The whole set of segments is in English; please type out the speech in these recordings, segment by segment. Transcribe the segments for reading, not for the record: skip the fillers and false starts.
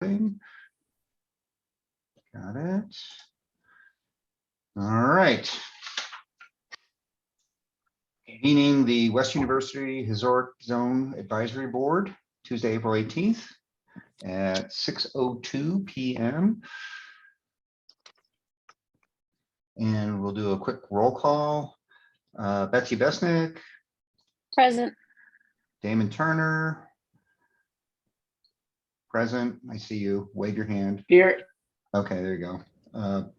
thing. Got it. All right. Convening the West University Historic Zone Advisory Board, Tuesday, April 18th at 6:02 p.m. And we'll do a quick roll call. Betsy Besnick, Present. Damon Turner, present. I see you. Wave your hand. Here. Okay, there you go.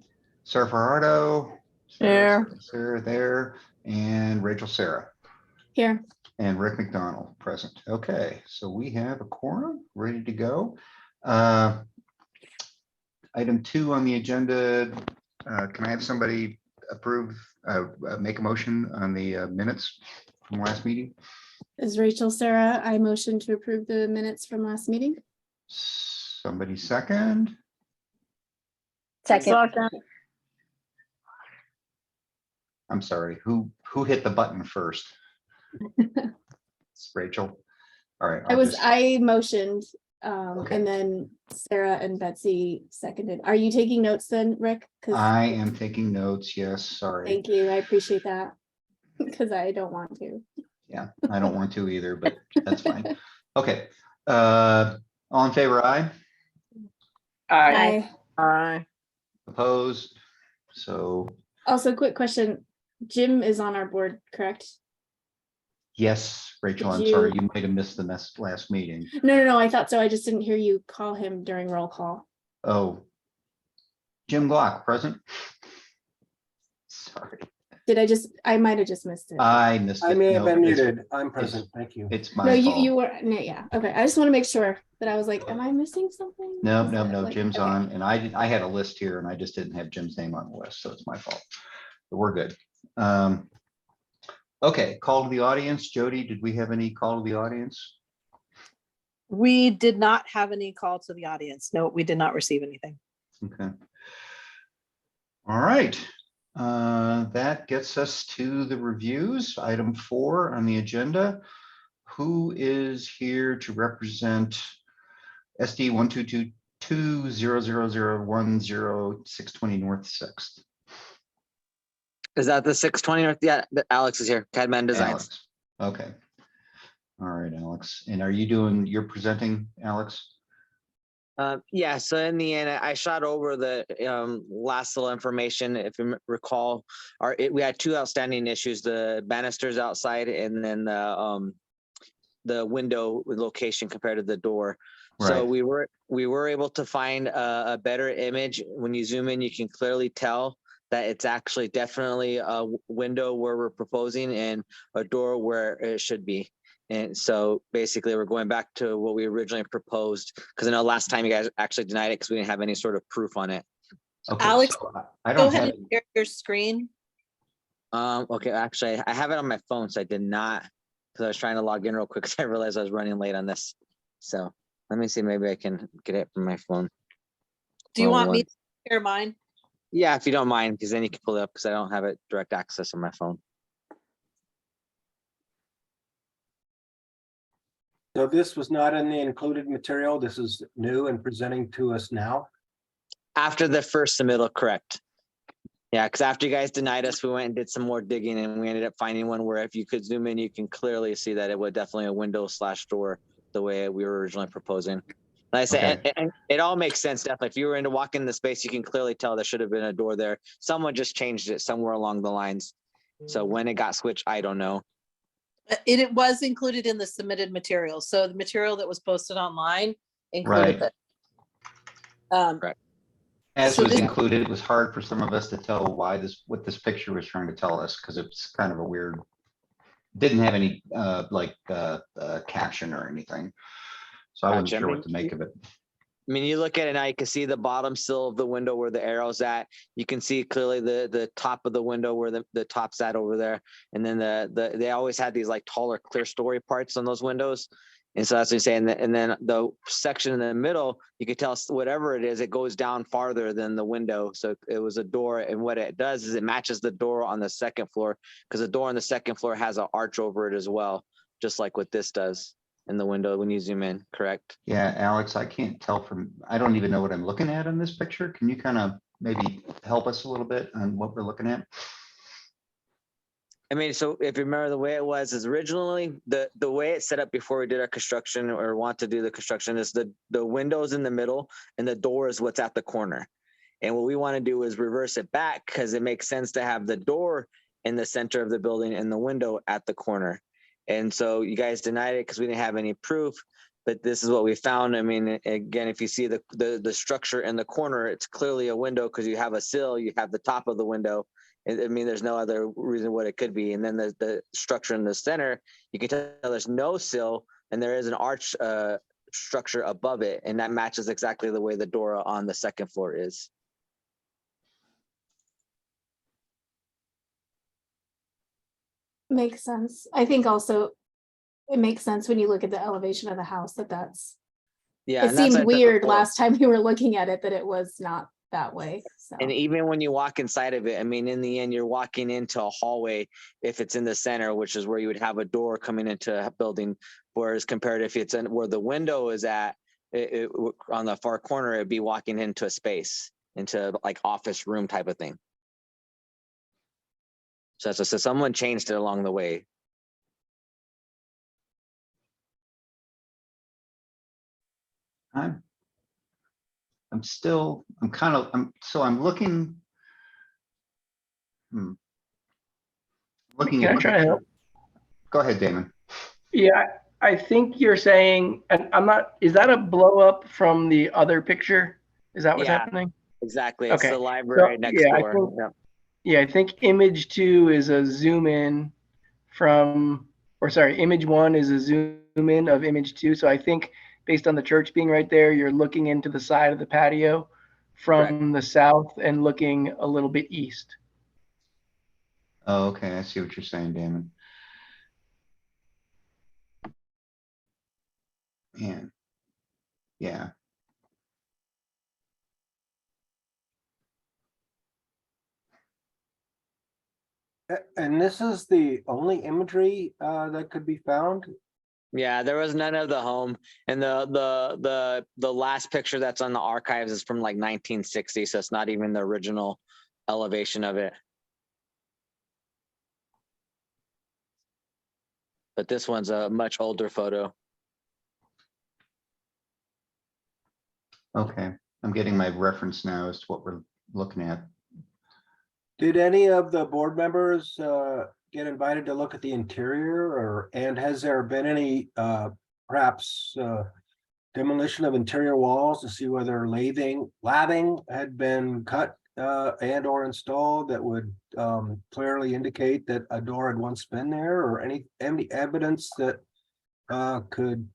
Sarah Fajardo. Here. Sarah there, and Rachel Sarah. Here. And Rick McDonald, present. Okay, so we have a quorum ready to go. Item 2 on the agenda. Can I have somebody approve, make a motion on the minutes from last meeting? Is Rachel Sarah? I motion to approve the minutes from last meeting. Somebody second? Second. I'm sorry, who hit the button first? It's Rachel. All right. I motioned, Okay. and then Sarah and Betsy seconded. Are you taking notes then, Rick? 'Cause- I am taking notes. Yes, sorry. Thank you. I appreciate that because I don't want to. Yeah, I don't want to either, but that's fine. Okay. All in favor, aye? Aye. Aye. Opposed? So Also, quick question. Jim is on our board, correct? yes, Rachel, Did I'm sorry, you- you might have missed the last meeting. No, I thought so. I just didn't hear you call him during roll call. Oh. Jim Glock, present? Sorry, I might have just missed it. I missed it. I may have No, been it's- muted. I'm present. Thank you. It's No, my you fault. were, no, yeah, okay. I just want to make sure that I was like, am I missing something? No, Is no, that no, like- Jim's okay. on, and I had a list here and I just didn't have Jim's name on the list, so it's my fault. But we're good. Okay, call to the audience. Jody, did we have any call to the audience? We did not have any call to the audience. No, we did not receive anything. Okay. All right. That gets us to the reviews. Item 4 on the agenda. Who is here to represent SD 122200010 North 6th? Is that the 620? Yeah, Alex is here. Cadman Designs. Alex. Okay. All right, Alex. And you're presenting, Alex? Yeah, so in the end, I shot over the last little information. If you recall, we had 2 outstanding issues: the banisters outside, and then the window location compared to the door. So Right. we were able to find a better image. When you zoom in, you can clearly tell that it's actually definitely a window where we're proposing and a door where it should be. And so basically we're going back to what we originally proposed, because I know last time you guys actually denied it because we didn't have any sort of proof on it. Okay, Alex, so I Go don't ahead have, and share your screen. Okay, actually I have it on my phone, so I did not, because I was trying to log in real quick because I realized I was running late on this. So let me see, maybe I can get it from my phone. Do you Well, want me to share mine? Yeah, if you don't mind, because then you can pull it up, because I don't have it direct access on my phone. So this was not in the included material. This is new and presenting to us now. After the first submittal, correct. Yeah, because after you guys denied us, we went and did some more digging, and we ended up finding one where if you could zoom in, you can clearly see that it was definitely a window / door the way we were originally proposing. Like I said, Okay. and it all makes sense, definitely. If you were in to walk in the space, you can clearly tell there should have been a door there. Someone just changed it somewhere along the lines. So when it got switched, I don't know. It was included in the submitted material. So the material that was posted online included Right. that. as So was this- included, it was hard for some of us to tell what this picture was trying to tell us, because it's kind of a weird, didn't have any caption or anything. So I wasn't Gotcha. sure what to make of it. I mean, you look at it now, you can see the bottom sill of the window where the arrow's at. You can see clearly the top of the window where the top's at over there. And then they always had these like taller clear story parts on those windows. And so that's what I'm saying. And then the section in the middle, you can tell whatever it is, it goes down farther than the window. So it was a door. And what it does is it matches the door on the second floor, because the door on the second floor has an arch over it as well, just like what this does. in the window when you zoom in, correct? Yeah, Alex, I can't tell from, I don't even know what I'm looking at in this picture. Can you kind of maybe help us a little bit on what we're looking at? I mean, so if you remember the way it was is originally the way it's set up before we did our construction or want to do the construction is the windows in the middle and the door is what's at the corner. And what we want to do is reverse it back because it makes sense to have the door in the center of the building and the window at the corner. And so you guys denied it because we didn't have any proof, but this is what we found. I mean, again, if you see the structure in the corner, it's clearly a window because you have a sill, you have the top of the window. I mean, there's no other reason what it could be. And then the structure in the center, you can tell there's no sill and there is an arch structure above it. And that matches exactly the way the door on the second floor is. Makes sense. I think also it makes sense when you look at the elevation of the house that's, Yeah. it and that's seemed what I said weird before. last time we were looking at it that it was not that way. So And even when you walk inside of it, I mean, in the end, you're walking into a hallway if it's in the center, which is where you would have a door coming into a building. Whereas compared if it's in where the window is at, on the far corner, it'd be walking into a space, into like office room type of thing. So someone changed it along the way. I'm looking. Looking Can at. I try to help? Go ahead, Damon. Yeah, I think you're saying, and I'm not, is that a blow up from the other picture? Is that what's Yeah. happening? Exactly. It's Okay. the library So, next yeah, I door. think- Yeah. Yeah, I think image 2 is a zoom in from, or sorry, image 1 is a zoom in of image 2. So I think based on the church being right there, you're looking into the side of the patio from the south and looking a little bit east. Oh, okay, I see what you're saying, Damon. Man, yeah. And this is the only imagery that could be found? Yeah, there was none of the home, and the last picture that's on the archives is from like 1960, so it's not even the original elevation of it. But this one's a much older photo. Okay, I'm getting my reference now as to what we're looking at. Did any of the board members get invited to look at the interior and has there been any perhaps demolition of interior walls to see whether lathing had been cut and or installed that would clearly indicate that a door had once been there, or any evidence that could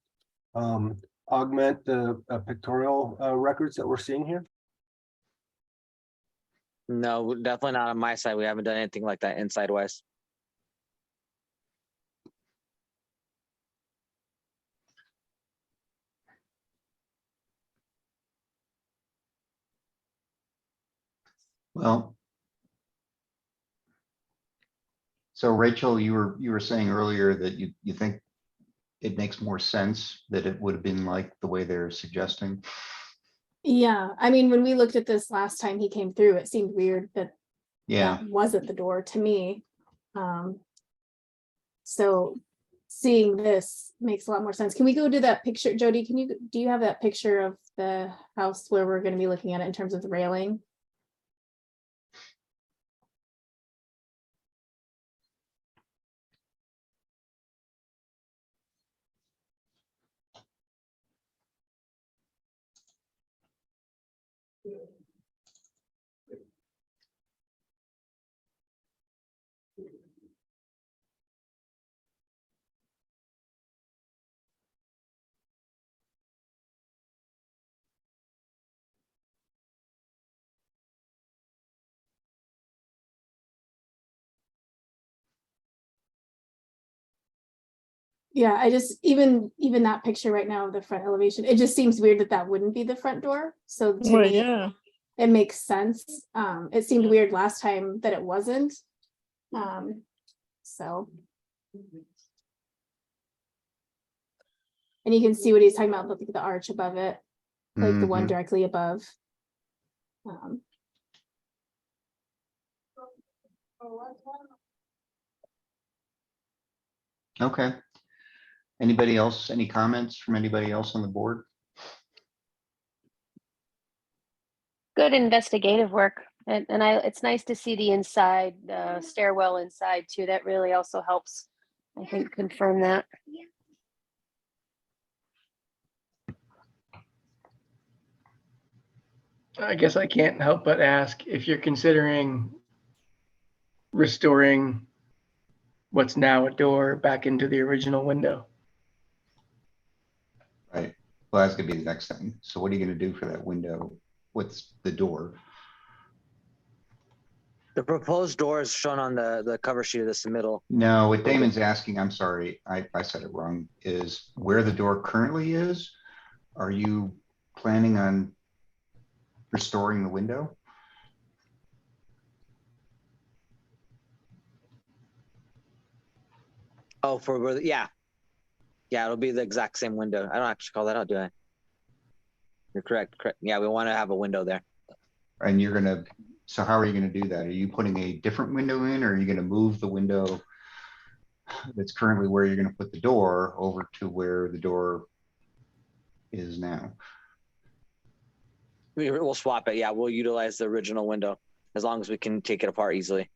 augment the pictorial records that we're seeing here? No, definitely not on my side. We haven't done anything like that inside wise. Well. So Rachel, you were saying earlier that you think it makes more sense that it would have been like the way they're suggesting. yeah, I mean, when we looked at this last time he came through, it seemed weird that Yeah, that wasn't the door to me. So seeing this makes a lot more sense. Can we go to that picture, Jody? Do you have that picture of the house where we're going to be looking at it in terms of the railing? Yeah, I just, even that picture right now of the front elevation, it just seems weird that wouldn't be the front door. So to Well, me, yeah. it makes sense. It seemed weird last time that it wasn't. So. And you can see what he's talking about, the arch above it, like the one Mhm. directly above. Okay. Anybody else, any comments from anybody else on the board? Good investigative work. And it's nice to see the inside, stairwell inside too. That really also helps, I think, confirm that. I guess I can't help but ask if you're considering restoring what's now a door back into the original window. Right. Well, that's gonna be the next thing. So what are you gonna do for that window? What's the door? The proposed door is shown on the cover sheet of this middle. No, what Damon's asking, I'm sorry, I said it wrong, is where the door currently is. Are you planning on restoring the window? Oh, for where, yeah. Yeah, it'll be the exact same window. I don't actually call that out, do I? You're correct, correct. Yeah, we want to have a window there. And you're gonna, so how are you gonna do that? Are you putting a different window in, or are you gonna move the window that's currently where you're gonna put the door over to where the door is now? We'll swap it. Yeah, we'll utilize the original window as long as we can take it apart easily.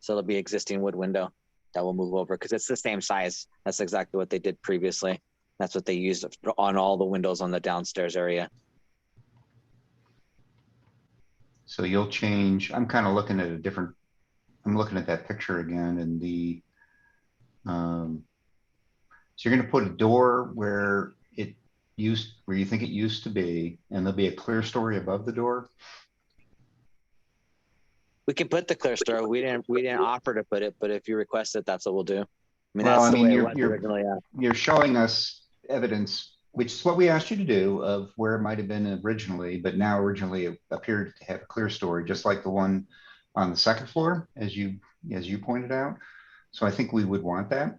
So it'll be existing wood window that will move over because it's the same size. That's exactly what they did previously. That's what they used on all the windows on the downstairs area. So you'll change, I'm kind of looking at a different, I'm looking at that picture again and the, so you're gonna put a door where it used, where you think it used to be, and there'll be a clear story above the door. We can put the clear story. We didn't offer to put it, but if you request it, that's what we'll do. I mean, Well, that's I the mean, way it you're- was you're- originally. Yeah. You're showing us evidence, which is what we asked you to do, of where it might have been originally, but now originally it appeared to have a clear story, just like the one on the second floor, as you pointed out. So I think we would want that.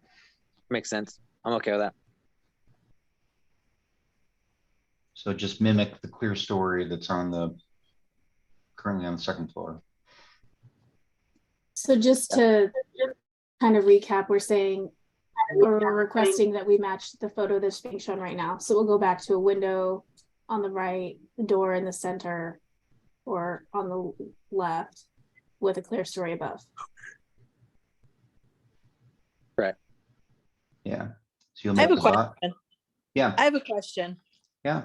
Makes sense. I'm okay with that. So just mimic the clear story that's on the, currently on the second floor. So just to kind of recap, we're saying, or we're requesting that we match the photo that's being shown right now. So we'll go back to a window on the right, the door in the center, or on the left with a clear story above. Yeah. So you'll I have make a the bot. question. Yeah, I have a question. yeah.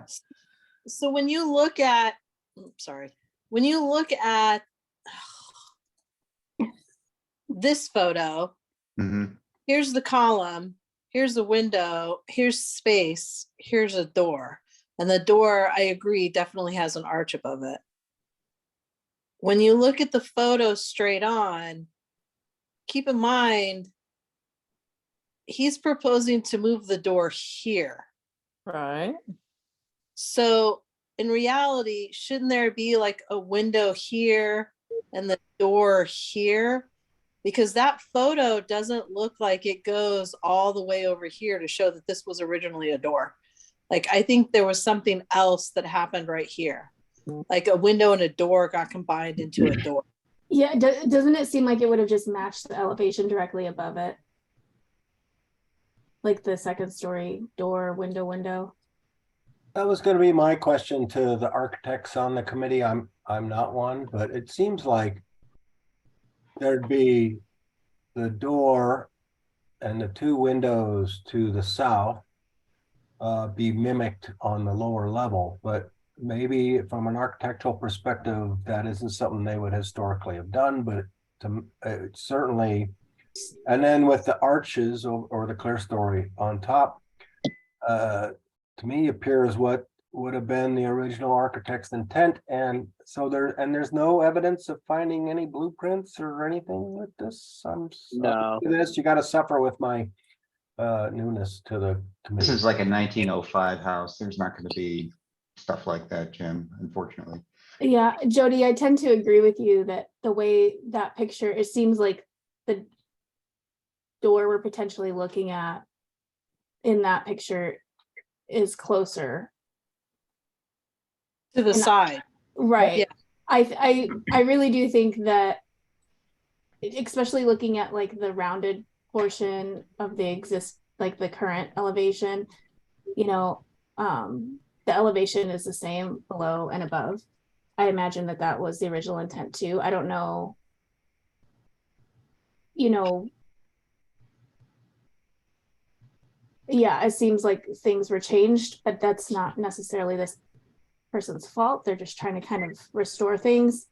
So when you look at, when you look at this photo, Mhm. here's the column, here's the window, here's space, here's a door. And the door, I agree, definitely has an arch above it. When you look at the photo straight on, keep in mind, he's proposing to move the door here. Right. So in reality, shouldn't there be like a window here and the door here? Because that photo doesn't look like it goes all the way over here to show that this was originally a door. Like, I think there was something else that happened right here. Like a window and a door got combined into a door. Yeah, doesn't it seem like it would have just matched the elevation directly above it? Like the second story door, window. That was gonna be my question to the architects on the committee. I'm not one, but it seems like there'd be the door and the two windows to the south be mimicked on the lower level, but maybe from an architectural perspective, that isn't something they would historically have done, but certainly, and then with the arches or the clear story on top, to me appears what would have been the original architect's intent. And so there's no evidence of finding any blueprints or anything with this. No. This, you got to suffer with my newness to the committee. This is like a 1905 house. There's not going to be stuff like that, Jim, unfortunately. Yeah, Jody, I tend to agree with you that the way that picture, it seems like the door we're potentially looking at in that picture is closer. To the And side. Right. Yeah. I really do think that, especially looking at like the rounded portion of the current elevation, you know, the elevation is the same below and above. I imagine that that was the original intent too. I don't know, you know. Yeah, it seems like things were changed, but that's not necessarily this person's fault. They're just trying to kind of restore things.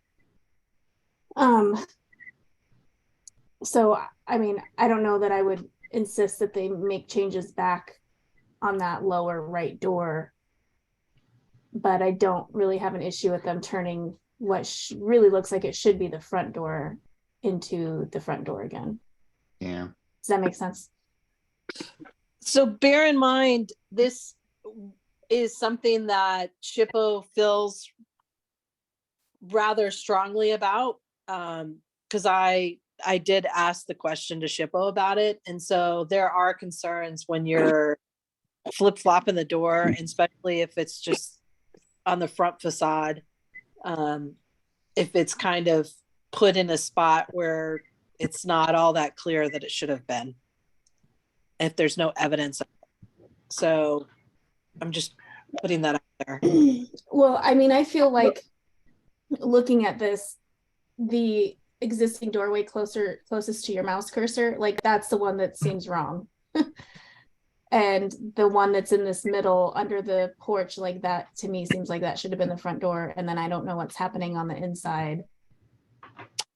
So I mean, I don't know that I would insist that they make changes back on that lower right door, but I don't really have an issue with them turning what really looks like it should be the front door into the front door again. Yeah. Does that make sense? So bear in mind, this is something that SHPO feels rather strongly about. Because I did ask the question to SHPO about it. And so there are concerns when you're flip-flopping the door, and especially if it's just on the front facade. If it's kind of put in a spot where it's not all that clear that it should have been. If there's no evidence. So I'm just putting that out there. Well, I mean, I feel like looking at this, the existing doorway closest to your mouse cursor, like that's the one that seems wrong. And the one that's in this middle under the porch, like that to me seems like that should have been the front door. And then I don't know what's happening on the inside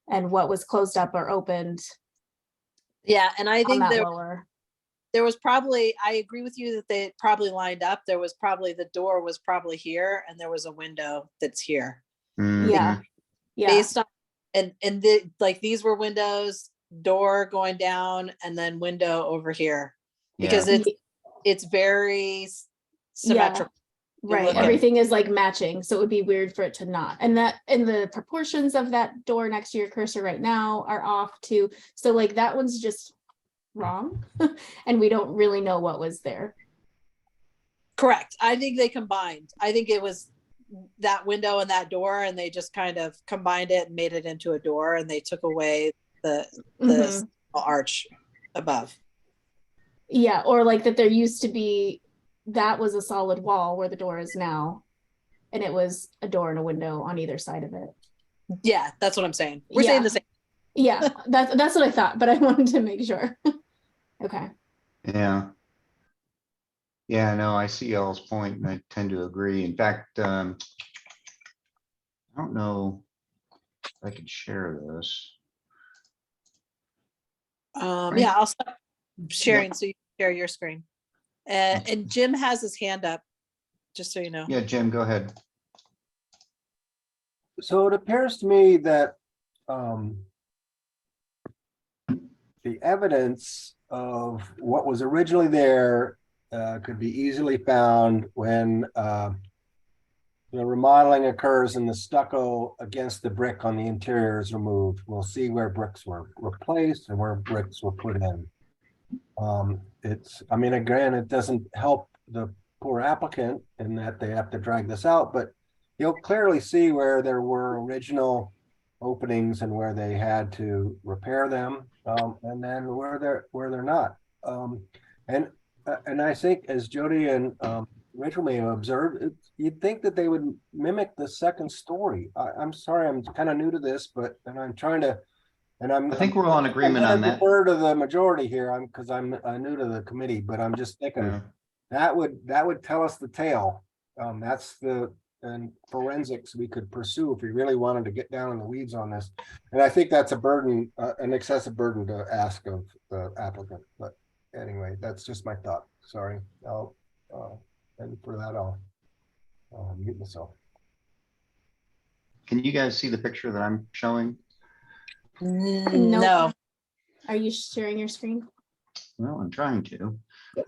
and what was closed up or opened Yeah, and I on think that lower. there was probably, I agree with you that they probably lined up. There was probably, the door was probably here and there was a window that's here. Mhm. Yeah. Yeah. Based on, and like these were windows, door going down and then window over here. Because Yeah. it's very symmetrical. Right. look at- Everything is like matching. So it would be weird for it to not. And the proportions of that door next to your cursor right now are off too. So like that one's just wrong. And we don't really know what was there. Correct. I think they combined. I think it was that window and that door, and they just kind of combined it and made it into a door, and they took away the Mhm. arch above. Yeah, or like that there used to be, that was a solid wall where the door is now. And it was a door and a window on either side of it. Yeah, that's what I'm saying. We're saying Yeah. the same. Yeah, that's what I thought, but I wanted to make sure. Okay. Yeah. Yeah, no, I see y'all's point and I tend to agree. In fact, I don't know if I can share this. Yeah, I'll stop sharing so you can share your screen. And Jim has his hand up, just so you know. Yeah, Jim, go ahead. So it appears to me that the evidence of what was originally there could be easily found when the remodeling occurs and the stucco against the brick on the interior is removed. We'll see where bricks were replaced and where bricks were put in. I mean, again, it doesn't help the poor applicant in that they have to drag this out, but you'll clearly see where there were original openings and where they had to repair them, and then where they're not. And I think, as Jody and Rachel may have observed, you'd think that they would mimic the second story. I'm sorry, I'm kind of new to this, and I'm trying to, and I think we're all in agreement on that. Defer to the majority here, because I'm new to the committee, but I'm just thinking Yeah. that would tell us the tale. That's and forensics we could pursue if we really wanted to get down in the weeds on this. And I think that's a burden, an excessive burden to ask of the applicant. But anyway, that's just my thought. Sorry. And for that, I'll mute myself. Can you guys see the picture that I'm showing? No. Are you sharing your screen? Well, I'm trying to,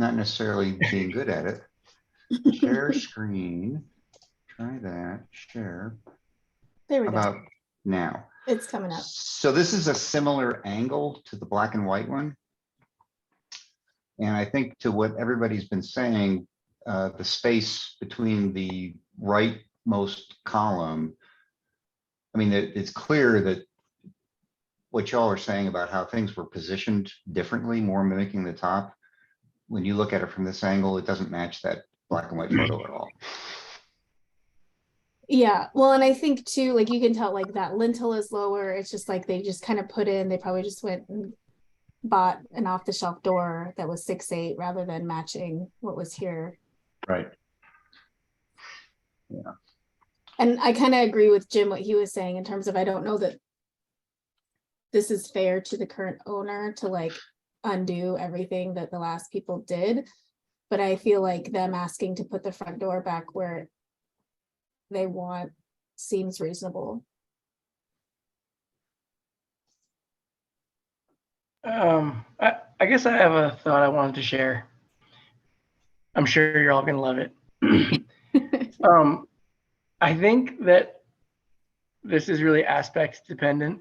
not necessarily being good at it. Share screen. Try that. Share. There we How go. about now? It's coming up. So this is a similar angle to the black and white one. And I think to what everybody's been saying, the space between the rightmost column. I mean, it's clear that what y'all are saying about how things were positioned differently, more mimicking the top. When you look at it from this angle, it doesn't match that black and white photo at all. Yeah, well, and I think too, like you can tell like that lintel is lower. It's just like they just kind of put in, they probably just went and bought an off the shelf door that was 6'8" rather than matching what was here. Right. And I kind of agree with Jim, what he was saying in terms of, I don't know that this is fair to the current owner to like undo everything that the last people did. But I feel like them asking to put the front door back where they want seems reasonable. I guess I have a thought I wanted to share. I'm sure you're all gonna love it. I think that this is really aspect dependent.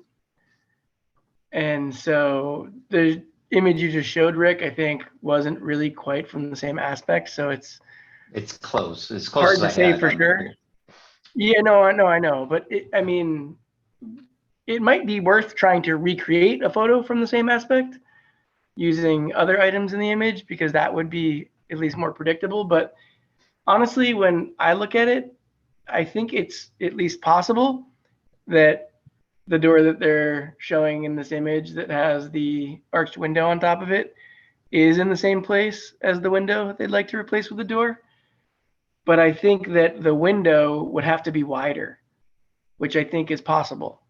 And so the image you just showed, Rick, I think wasn't really quite from the same aspect. So it's close. It's close hard as to I say had for on sure. here. Yeah, no, I know. But I mean, it might be worth trying to recreate a photo from the same aspect using other items in the image, because that would be at least more predictable. But honestly, when I look at it, I think it's at least possible that the door that they're showing in this image that has the arched window on top of it is in the same place as the window they'd like to replace with the door. But I think that the window would have to be wider, which I think is possible.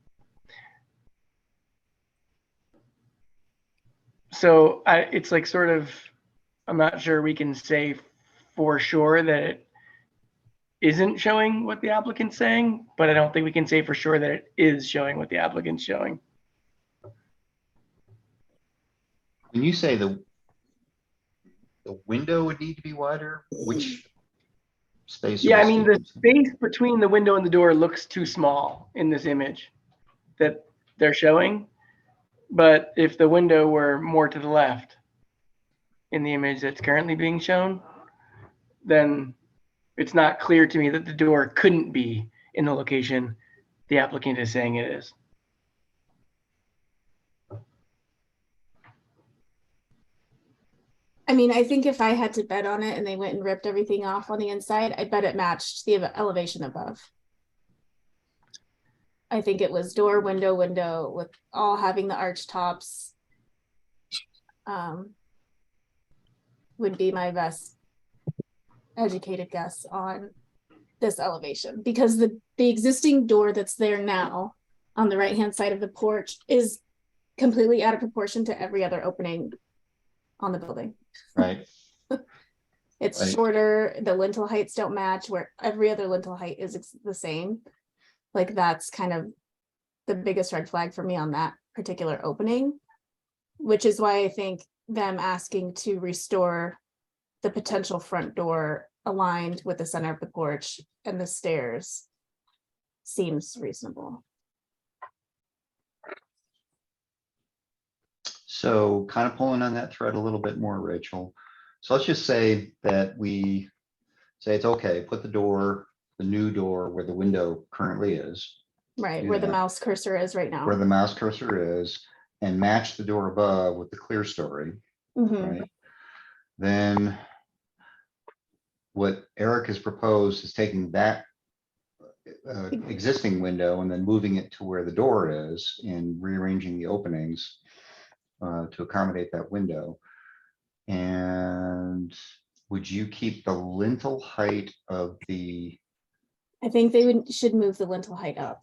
So it's like sort of, I'm not sure we can say for sure that it isn't showing what the applicant's saying, but I don't think we can say for sure that it is showing what the applicant's showing. When you say the window would need to be wider, which space? Yeah, I mean, the space between the window and the door looks too small in this image that they're showing. But if the window were more to the left in the image that's currently being shown, then it's not clear to me that the door couldn't be in the location the applicant is saying it is. I mean, I think if I had to bet on it and they went and ripped everything off on the inside, I bet it matched the elevation above. I think it was door, window, window with all having the arch tops. Would be my best educated guess on this elevation, because the existing door that's there now on the right hand side of the porch is completely out of proportion to every other opening on the building. Right. It's Right. shorter, the lintel heights don't match, where every other lintel height is the same. Like that's kind of the biggest red flag for me on that particular opening, which is why I think them asking to restore the potential front door aligned with the center of the porch and the stairs seems reasonable. So kind of pulling on that thread a little bit more, Rachel. So let's just say that we say it's okay, put the new door where the window currently is, Right, Do where the that. mouse cursor is right now. where the mouse cursor is, and match the door above with the clear story, Mhm. right? Then what Eric has proposed is taking that existing window and then moving it to where the door is and rearranging the openings to accommodate that window. And would you keep the lintel height of the, I think they should move the lintel height up,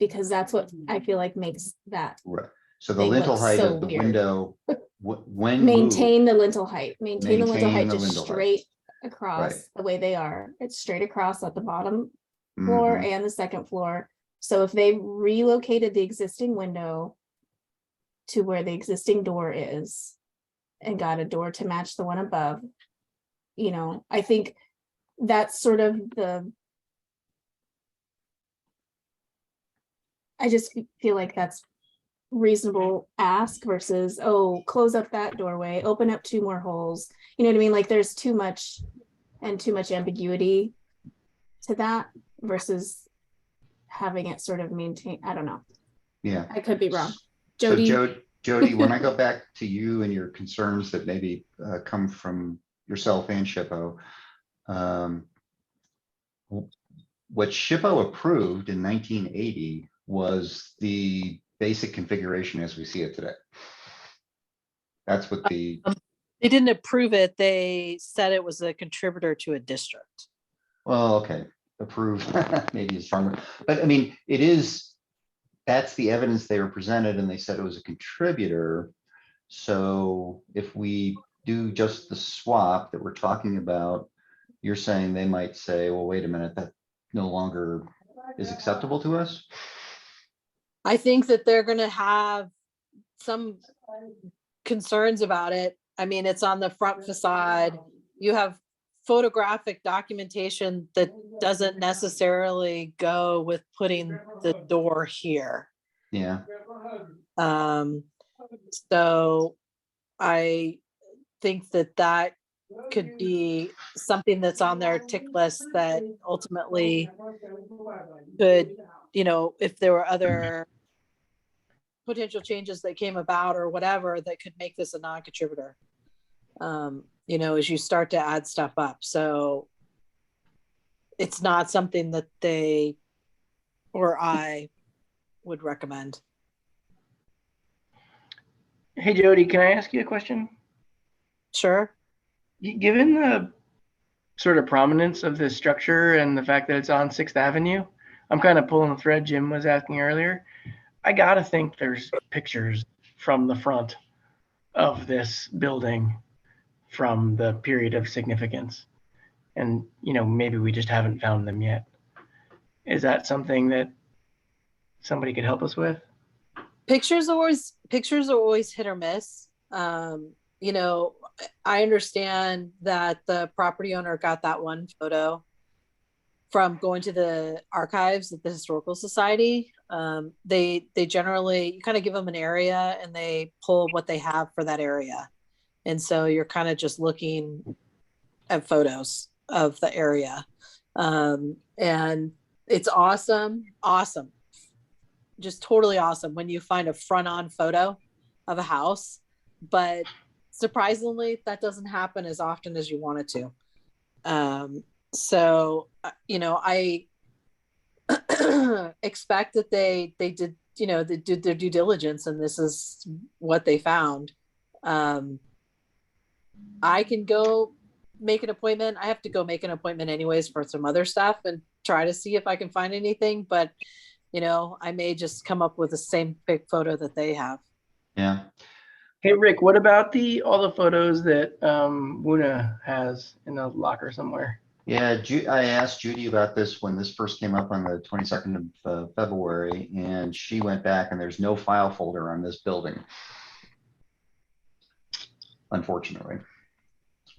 because that's what I feel like makes that right, so the They lintel look height so of the weird. window, when moved, maintain the lintel height, maintain the lintel height Maintain the just lintel height. straight across Right. the way they are. It's straight across at the bottom floor Mhm, and the second floor. So if they relocated the existing window to where the existing door is and got a door to match the one above, you know, I think that's sort of I just feel like that's reasonable ask versus, oh, close up that doorway, open up 2 more holes. You know what I mean? Like there's too much and too much ambiguity to that versus having it sort of maintain. I don't know. Yeah. I could be wrong. So Jody, Jody, when I go back to you and your concerns that maybe come from yourself and SHPO, what SHPO approved in 1980 was the basic configuration as we see it today. That's what the, They didn't approve it. They said it was a contributor to a district. well, okay, approved, maybe is stronger, but I mean, it is, that's the evidence they were presented and they said it was a contributor. So if we do just the swap that we're talking about, you're saying they might say, well, wait a minute, that no longer is acceptable to us? I think that they're going to have some concerns about it. I mean, it's on the front facade. You have photographic documentation that doesn't necessarily go with putting the door here. Yeah, So I think that that could be something that's on their tick list that ultimately could, if there were other potential changes that came about or whatever that could make this a non-contributor, as you start to add stuff up. So it's not something that they or I would recommend. Hey, Jody, can I ask you a question? Sure. Given the sort of prominence of this structure and the fact that it's on 6th Avenue, I'm kind of pulling the thread Jim was asking earlier. I gotta think there's pictures from the front of this building from the period of significance. And, maybe we just haven't found them yet. Is that something that somebody could help us with? Pictures are always hit or miss. I understand that the property owner got that one photo from going to the archives at the Historical Society. They generally, you kind of give them an area and they pull what they have for that area. And so you're kind of just looking at photos of the area. And it's awesome. Just totally awesome when you find a front-on photo of a house, but surprisingly, that doesn't happen as often as you want it to. So, I expect that they did, they did their due diligence and this is what they found. I can go make an appointment. I have to go make an appointment anyways for some other stuff and try to see if I can find anything, but I may just come up with the same big photo that they have. yeah. Hey, Rick, what about all the photos that Wuna has in a locker somewhere? Yeah, I asked Judy about this when this first came up on the 22nd of February, and she went back and there's no file folder on this building. Unfortunately.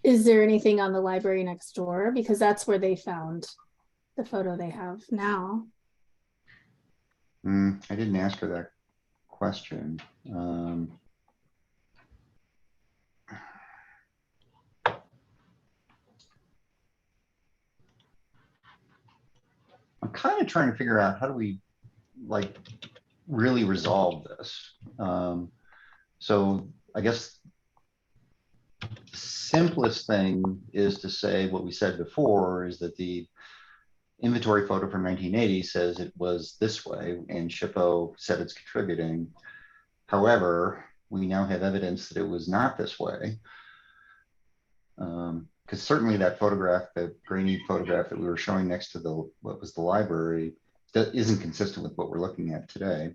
is there anything on the library next door? Because that's where they found the photo they have now. I didn't ask her that question. I'm kind of trying to figure out how do we really resolve this. So I guess the simplest thing is to say what we said before is that the inventory photo from 1980 says it was this way and SHPO said it's contributing. However, we now have evidence that it was not this way. Because certainly that photograph, the grainy photograph that we were showing next to what was the library, that isn't consistent with what we're looking at today.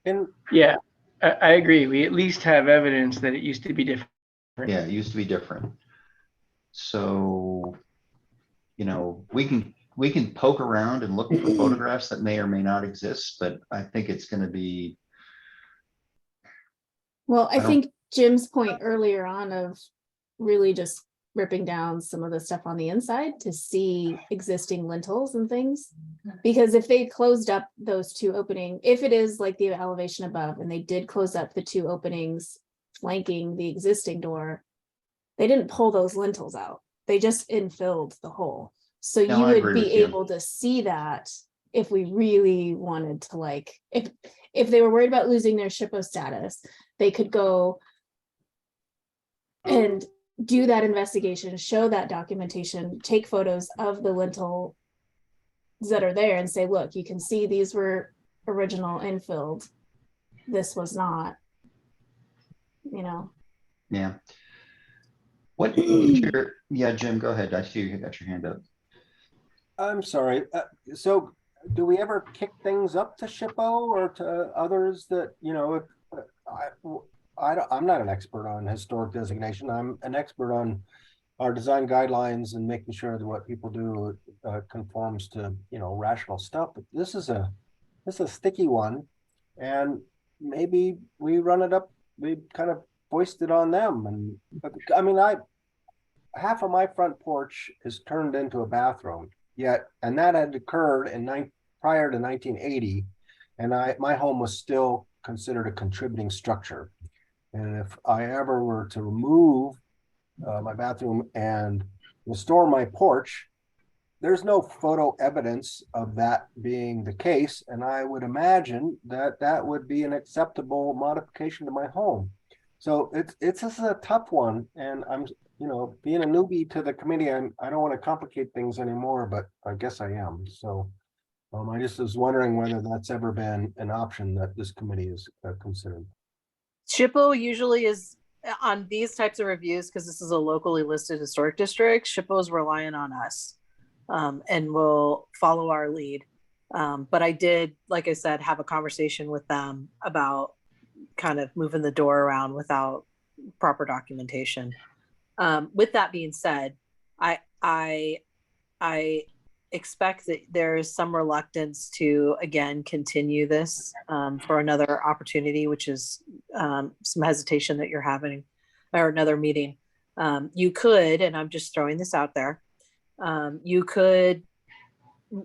And Yeah, I agree. We at least have evidence that it used to be different. Yeah, it used to be different. So, we can poke around and look for photographs that may or may not exist, but I think it's going to be. Well, I I don't- think Jim's point earlier on of really just ripping down some of the stuff on the inside to see existing lintels and things. Because if they closed up those two opening, if it is like the elevation above and they did close up the two openings flanking the existing door, they didn't pull those lintels out. They just infilled the hole. So No, you I would agree be with you. able to see that if we really wanted to, like, if they were worried about losing their SHPO status, they could go and do that investigation, show that documentation, take photos of the lintels that are there and say, look, you can see these were original infilled. This was not, you know. Yeah. What is your, yeah, Jim, go ahead. I see you got your hand up. I'm sorry. So do we ever kick things up to SHPO or to others that, you know, if, I'm not an expert on historic designation. I'm an expert on our design guidelines and making sure that what people do conforms to, you know, rational stuff. But this is a sticky one, and maybe we run it up. We kind of foist it on them, and I mean, half of my front porch is turned into a bathroom. Yet, and that had occurred prior to 1980, and my home was still considered a contributing structure. And if I ever were to remove my bathroom and restore my porch, there's no photo evidence of that being the case. And I would imagine that that would be an acceptable modification to my home. So it's just a tough one. And I'm, you know, being a newbie to the committee, I don't want to complicate things anymore, but I guess I am. So I just was wondering whether that's ever been an option that this committee has considered. SHPO usually is on these types of reviews, because this is a locally listed historic district. SHPO is relying on us and will follow our lead. But I did, like I said, have a conversation with them about kind of moving the door around without proper documentation. With that being said, I expect that there is some reluctance to, again, continue this for another opportunity, which is some hesitation that you're having, or another meeting. You could, and I'm just throwing this out there, you could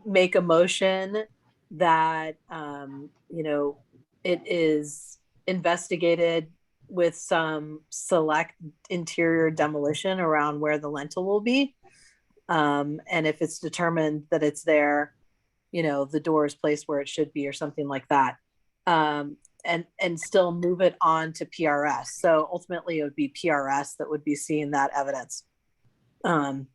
make a motion that, you know, it is investigated with some select interior demolition around where the lintel will be. And if it's determined that it's there, you know, the door is placed where it should be or something like that. And still move it on to PRS. So ultimately it would be PRS that would be seeing that evidence. And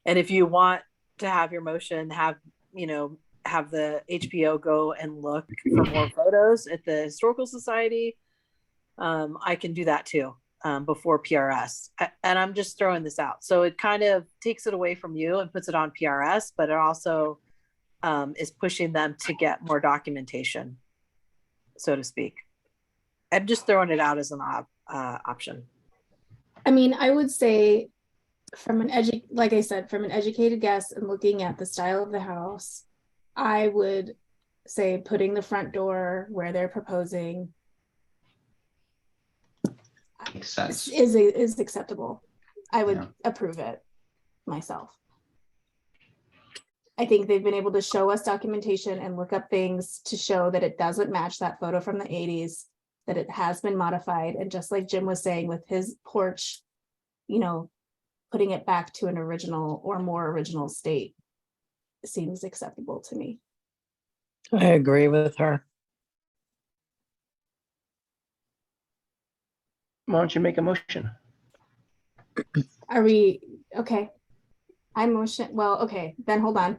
if you want to have your motion, have the HPO go and look for more photos at the Historical Society, I can do that too. Before PRS. And I'm just throwing this out. So it kind of takes it away from you and puts it on PRS, but it also is pushing them to get more documentation, so to speak. I'm just throwing it out as an option. I mean, I would say from an educated guess and looking at the style of the house, I would say putting the front door where they're proposing Makes sense. is acceptable. I would Yeah. approve it myself. I think they've been able to show us documentation and look up things to show that it doesn't match that photo from the 80s, that it has been modified. And just like Jim was saying with his porch, you know, putting it back to an original or more original state seems acceptable to me. I agree with her. Why don't you make a motion? Are we okay? I motion. Well, okay, then hold on.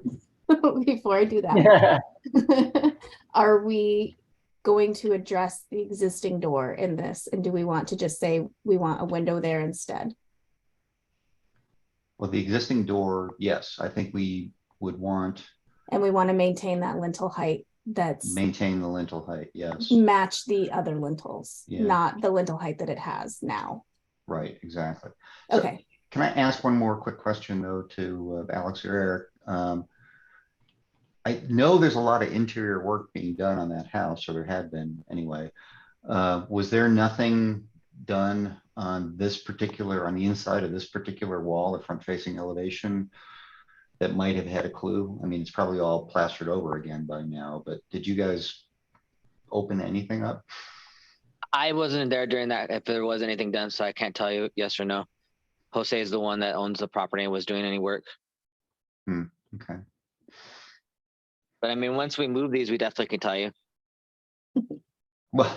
Before I do that, are we going to address the existing door in this? And do we want to just say we want a window there instead? Well, the existing door, yes, I think we would want And we want to maintain that lintel height that's maintain the lintel height. Yes, match the other lintels, Yeah. not the lintel height that it has now. right, exactly. So, Okay. can I ask one more quick question though to Alex or Eric? I know there's a lot of interior work being done on that house, or there had been anyway. Was there nothing done on this particular, on the inside of this particular wall, the front facing elevation, that might have had a clue? I mean, it's probably all plastered over again by now, but did you guys open anything up? I wasn't there during that, if there was anything done, so I can't tell you yes or no. Jose is the one that owns the property and was doing any work. Okay. But I mean, once we move these, we definitely can tell you. Well,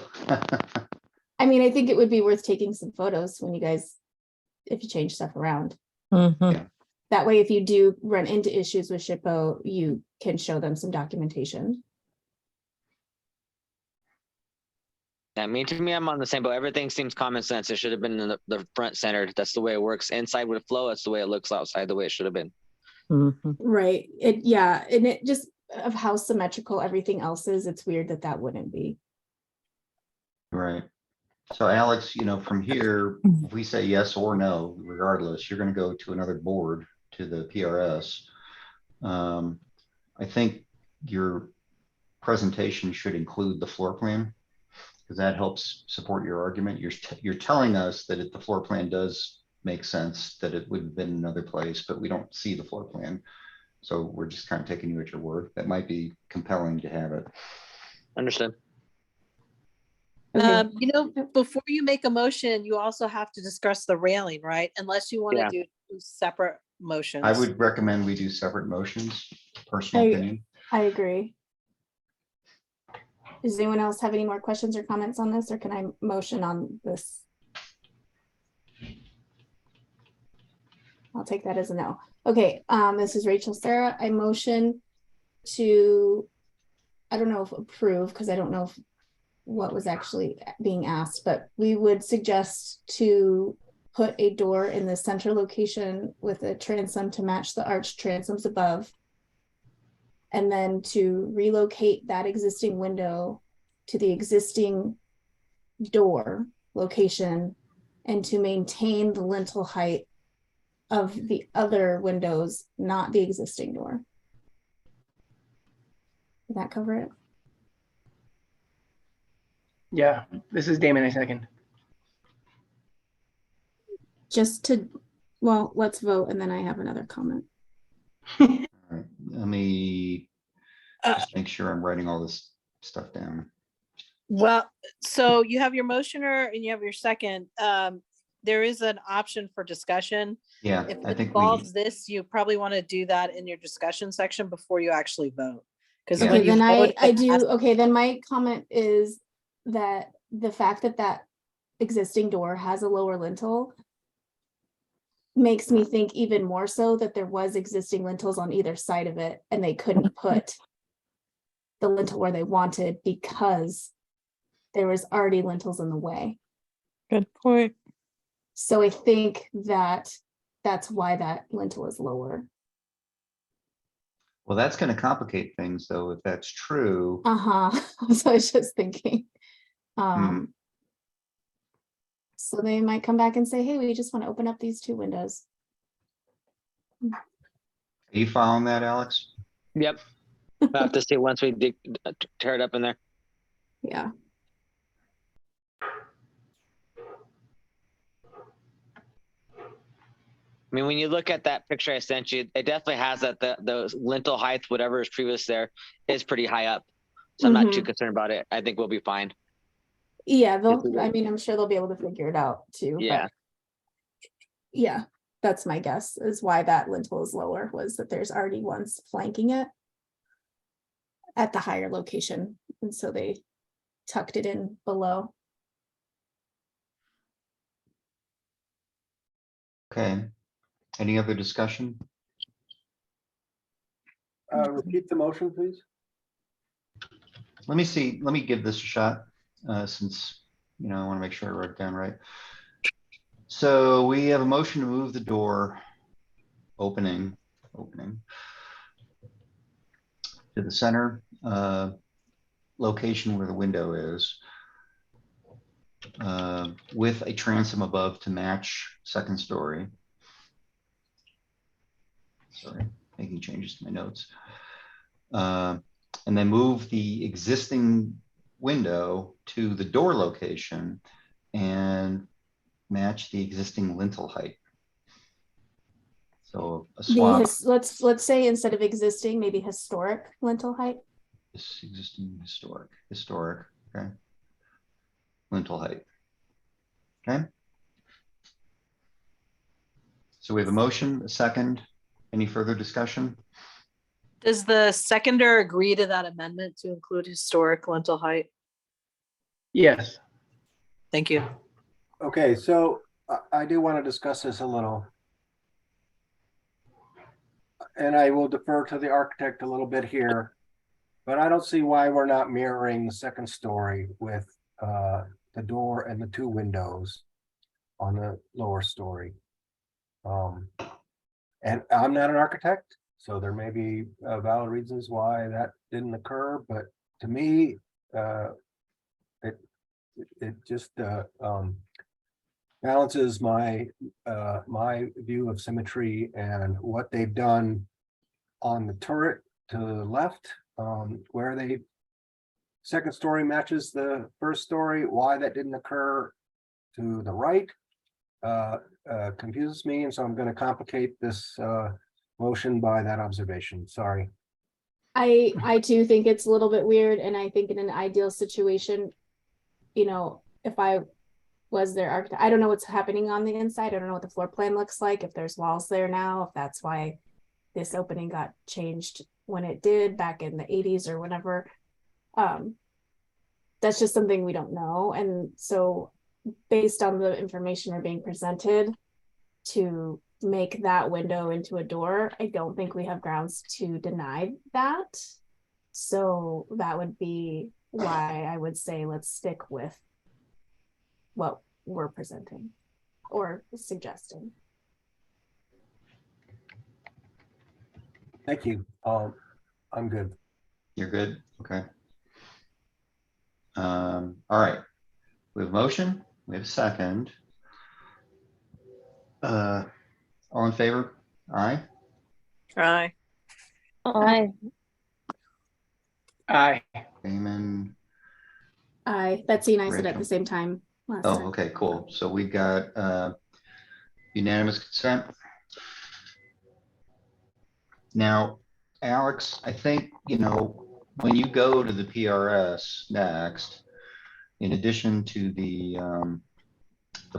I mean, I think it would be worth taking some photos when you guys, if you change stuff around. Yeah. That way, if you do run into issues with SHPO, you can show them some documentation. I mean, to me, I'm on the same boat. Everything seems common sense. It should have been in the front centered. That's the way it works. Inside would flow. That's the way it looks outside, the way it should have been. Right. Yeah. And it just of how symmetrical everything else is, it's weird that that wouldn't be. right. So Alex, from here, if we say yes or no, regardless, you're going to go to another board, to the PRS. I think your presentation should include the floor plan, because that helps support your argument. You're telling us that if the floor plan does make sense, that it would have been another place, but we don't see the floor plan. So we're just kind of taking you at your word. That might be compelling to have it. Understood. Okay. Before you make a motion, you also have to discuss the railing, right? Unless you want to Yeah. do two separate motions. I would recommend we do separate motions, personal opinion. I agree. Does anyone else have any more questions or comments on this, or can I motion on this? I'll take that as a no. Okay, this is Rachel Sarah. I motion to, I don't know if approve, because I don't know if what was actually being asked, but we would suggest to put a door in the center location with a transom to match the arched transoms above. And then to relocate that existing window to the existing door location and to maintain the lintel height of the other windows, not the existing door. Did that cover it? Yeah, this is Damon, I second. Just to, well, let's vote and then I have another comment. All right, let me just make sure I'm writing all this stuff down. Well, so you have your motioner and you have your second. There is an option for discussion. Yeah, If I it think we, involves this, you probably want to do that in your discussion section before you actually vote. Because Yeah. when Okay, you then vote, I it do, has- okay, then my comment is that the fact that that existing door has a lower lintel makes me think even more so that there was existing lintels on either side of it and they couldn't put the lintel where they wanted because there was already lintels in the way. Good point. So I think that that's why that lintel is lower. well, that's going to complicate things though, if that's true. So I was just thinking. So they might come back and say, hey, we just want to open up these two windows. Are you following that, Alex? Yep. We'll have to see once we tear it up in there. Yeah. I mean, when you look at that picture I sent you, it definitely has that the lintel height, whatever is previous there, is pretty high up. So I'm not too concerned about it. I think we'll be fine. Yeah, Yes, we I will. mean, I'm sure they'll be able to figure it out too. but Yeah. Yeah, that's my guess is why that lintel is lower, was that there's already ones flanking it at the higher location. And so they tucked it in below. Okay. Any other discussion? Repeat the motion, please. Let me see, let me give this a shot, since, I want to make sure I wrote it down right. So we have a motion to move the door opening to the center location where the window is, with a transom above to match second story. Sorry, making changes to my notes. And then move the existing window to the door location and match the existing lintel height. So a The swap let's say instead of existing, maybe historic lintel height. is existing historic, okay? Lintel height. Okay. So we have a motion, a second. Any further discussion? Does the seconder agree to that amendment to include historic lintel height? Yes. Thank you. Okay, so I do want to discuss this a little. And I will defer to the architect a little bit here. But I don't see why we're not mirroring the second story with the door and the two windows on the lower story. And I'm not an architect, so there may be valid reasons why that didn't occur, but to me, it just balances my my view of symmetry and what they've done on the turret to the left, where they second story matches the first story. Why that didn't occur to the right confuses me, and so I'm going to complicate this motion by that observation. Sorry. I too think it's a little bit weird, and I think in an ideal situation, you know, if I was their architect, I don't know what's happening on the inside. I don't know what the floor plan looks like, if there's walls there now, if that's why this opening got changed when it did back in the 80s or whatever. That's just something we don't know. And so based on the information we're being presented to make that window into a door, I don't think we have grounds to deny that. So that would be why I would say let's stick with what we're presenting or suggesting. Thank you. I'm good. You're good? Okay. All right. We have a motion, we have a second. All in favor? Aye. Aye. Aye. Aye. Damon. Betsy and I said at Rachel. the same time last Oh, time. okay, cool. So we got unanimous consent. Now, Alex, I think, you know, when you go to the PRS next, in addition to the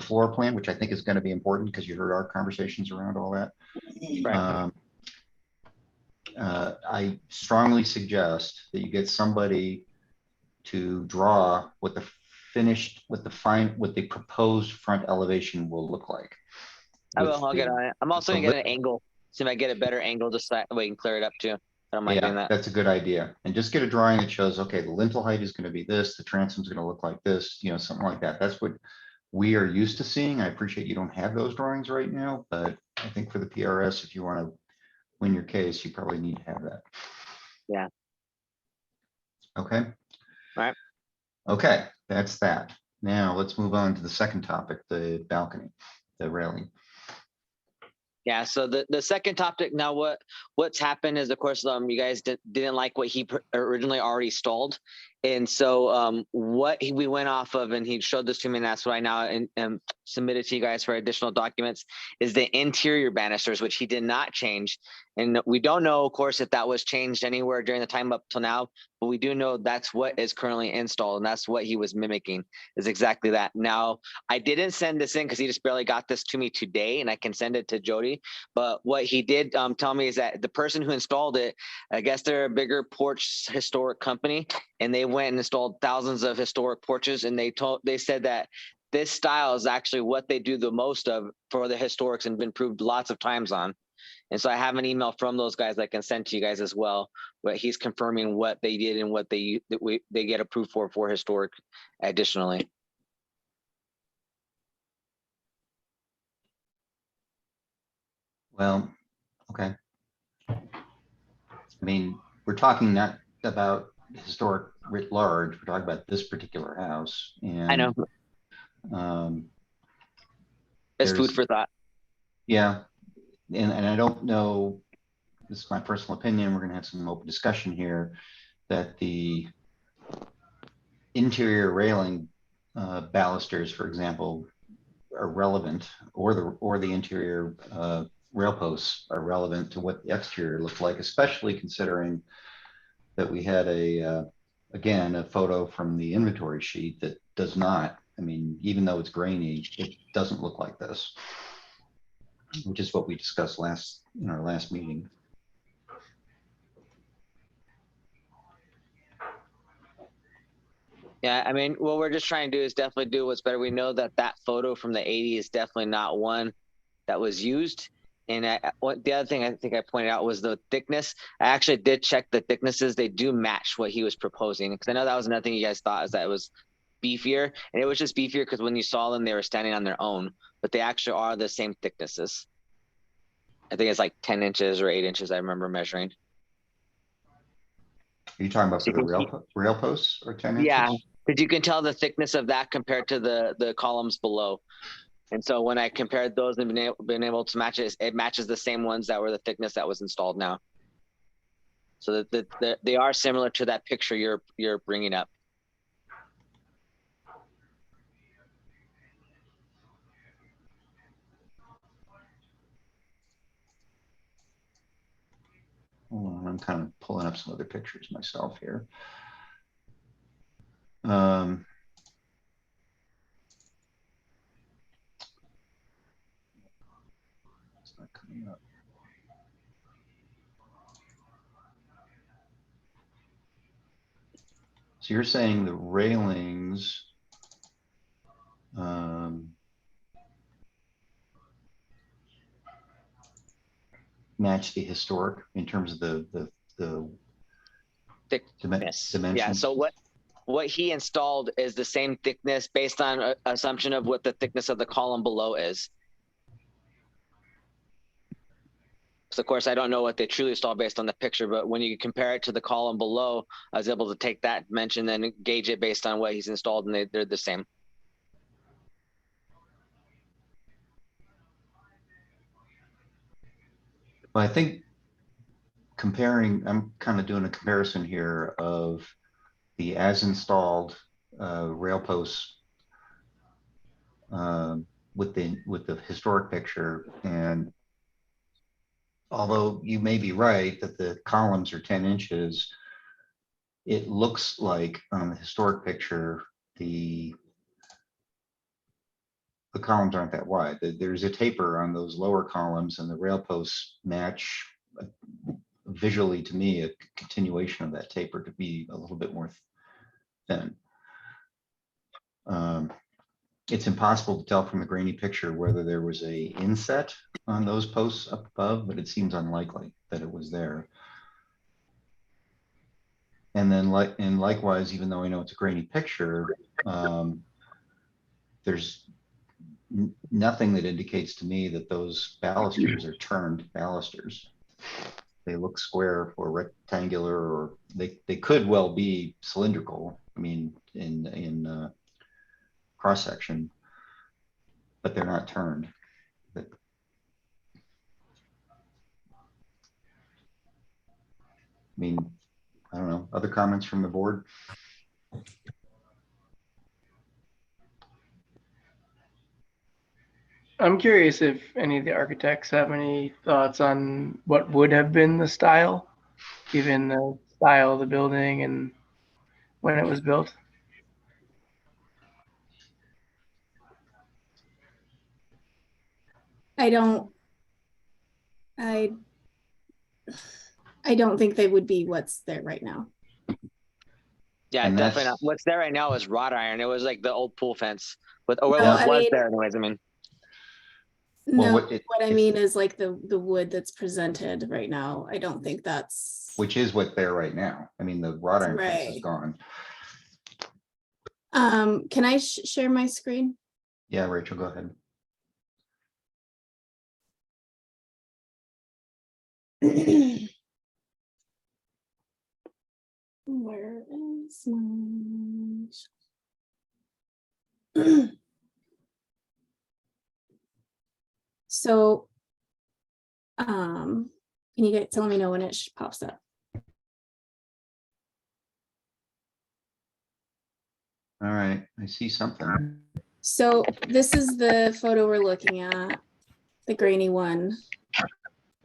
floor plan, which I think is going to be important because you heard our conversations around all that. Right. I strongly suggest that you get somebody to draw what the finished, what the proposed front elevation will look like. I with will. I'll get the- on it. I'm also the gonna get lip- an angle. See if I get a better angle, just so that way we can clear it up too. I don't mind doing Yeah, that. that's a good idea. And just get a drawing that shows, okay, the lintel height is going to be this, the transom's going to look like this, you know, something like that. That's what we are used to seeing. I appreciate you don't have those drawings right now, but I think for the PRS, if you want to win your case, you probably need to have that. Yeah. Okay. Right. Okay, that's that. Now let's move on to the second topic, the balcony, the railing. Yeah, so the second topic now, what's happened is, of course, you guys didn't like what he originally already stalled, and so we went off of, and he showed this to me, and that's what I now submitted to you guys for additional documents, is the interior banisters, which he did not change, and we don't know, of course, if that was changed anywhere during the time up till now, but we do know that's what is currently installed, and that's what he was mimicking, is exactly that. Now, I didn't send this in because he just barely got this to me today, and I can send it to Jody. But what he did tell me is that the person who installed it, I guess they're a bigger porch historic company, and they went and installed thousands of historic porches, and they said that this style is actually what they do the most of for the historics and been proved lots of times on. And so I have an email from those guys I can send to you guys as well, where he's confirming what they did and what they get approved for historic additionally. Well, okay. I mean, we're talking not about historic writ large, we're talking about this particular house. And I know. It's food there's- for thought. Yeah, and I don't know, this is my personal opinion, we're gonna have some open discussion here, that the interior railing balusters, for example, are relevant, or the interior rail posts are relevant to what the exterior looked like, especially considering that we had again, a photo from the inventory sheet that does not, I mean, even though it's grainy, it doesn't look like this, which is what we discussed in our last meeting. Yeah, I mean, what we're just trying to do is definitely do what's better. We know that that photo from the 80s is definitely not one that was used. And the other thing I think I pointed out was the thickness. I actually did check the thicknesses. They do match what he was proposing. Because I know that was another thing you guys thought, is that it was beefier. And it was just beefier because when you saw them, they were standing on their own. But they actually are the same thicknesses. I think it's like 10 inches or 8 inches, I remember measuring. Are you talking about So for you the can rail posts or 10 Yeah, inches? because you can tell the thickness of that compared to the columns below. And so when I compared those and been able to match it, it matches the same ones that were the thickness that was installed now. So that they are similar to that picture you're bringing up. Hold on, I'm kind of pulling up some other pictures myself here. It's not coming up. So you're saying the railings match the historic in terms of the Thickness. Yeah. dimensions? So what he installed is the same thickness based on assumption of what the thickness of the column below is. So of course, I don't know what they truly installed based on the picture, but when you compare it to the column below, I was able to take that dimension and gauge it based on what he's installed, and they're the same. Well, I think I'm kind of doing a comparison here of the as installed rail posts with the historic picture. And although you may be right that the columns are 10 inches, it looks like on the historic picture, the columns aren't that wide. There's a taper on those lower columns, and the rail posts match visually, to me, a continuation of that taper to be a little bit more thin. It's impossible to tell from the grainy picture whether there was a inset on those posts up above, but it seems unlikely that it was there. And then likewise, even though I know it's a grainy picture, there's nothing that indicates to me that those balusters are turned balusters. They look square or rectangular, or they could well be cylindrical. I mean, in cross section, but they're not turned. I mean, I don't know. Other comments from the board? I'm curious if any of the architects have any thoughts on what would have been the style, given the style of the building and when it was built. I don't think they would be what's there right now. Yeah, And definitely that's- not. What's there right now is wrought iron. It was like the old pool fence, or what No, I was mean- there anyways. I mean, No, Well, what I mean is like the wood that's presented right now. I don't think that's which is what's there right now. I mean, the wrought iron fence is Right. gone. Can I share my screen? Yeah, Rachel, go ahead. Where is my so can you guys tell me know when it pops up? All right, I see something. So this is the photo we're looking at, the grainy one.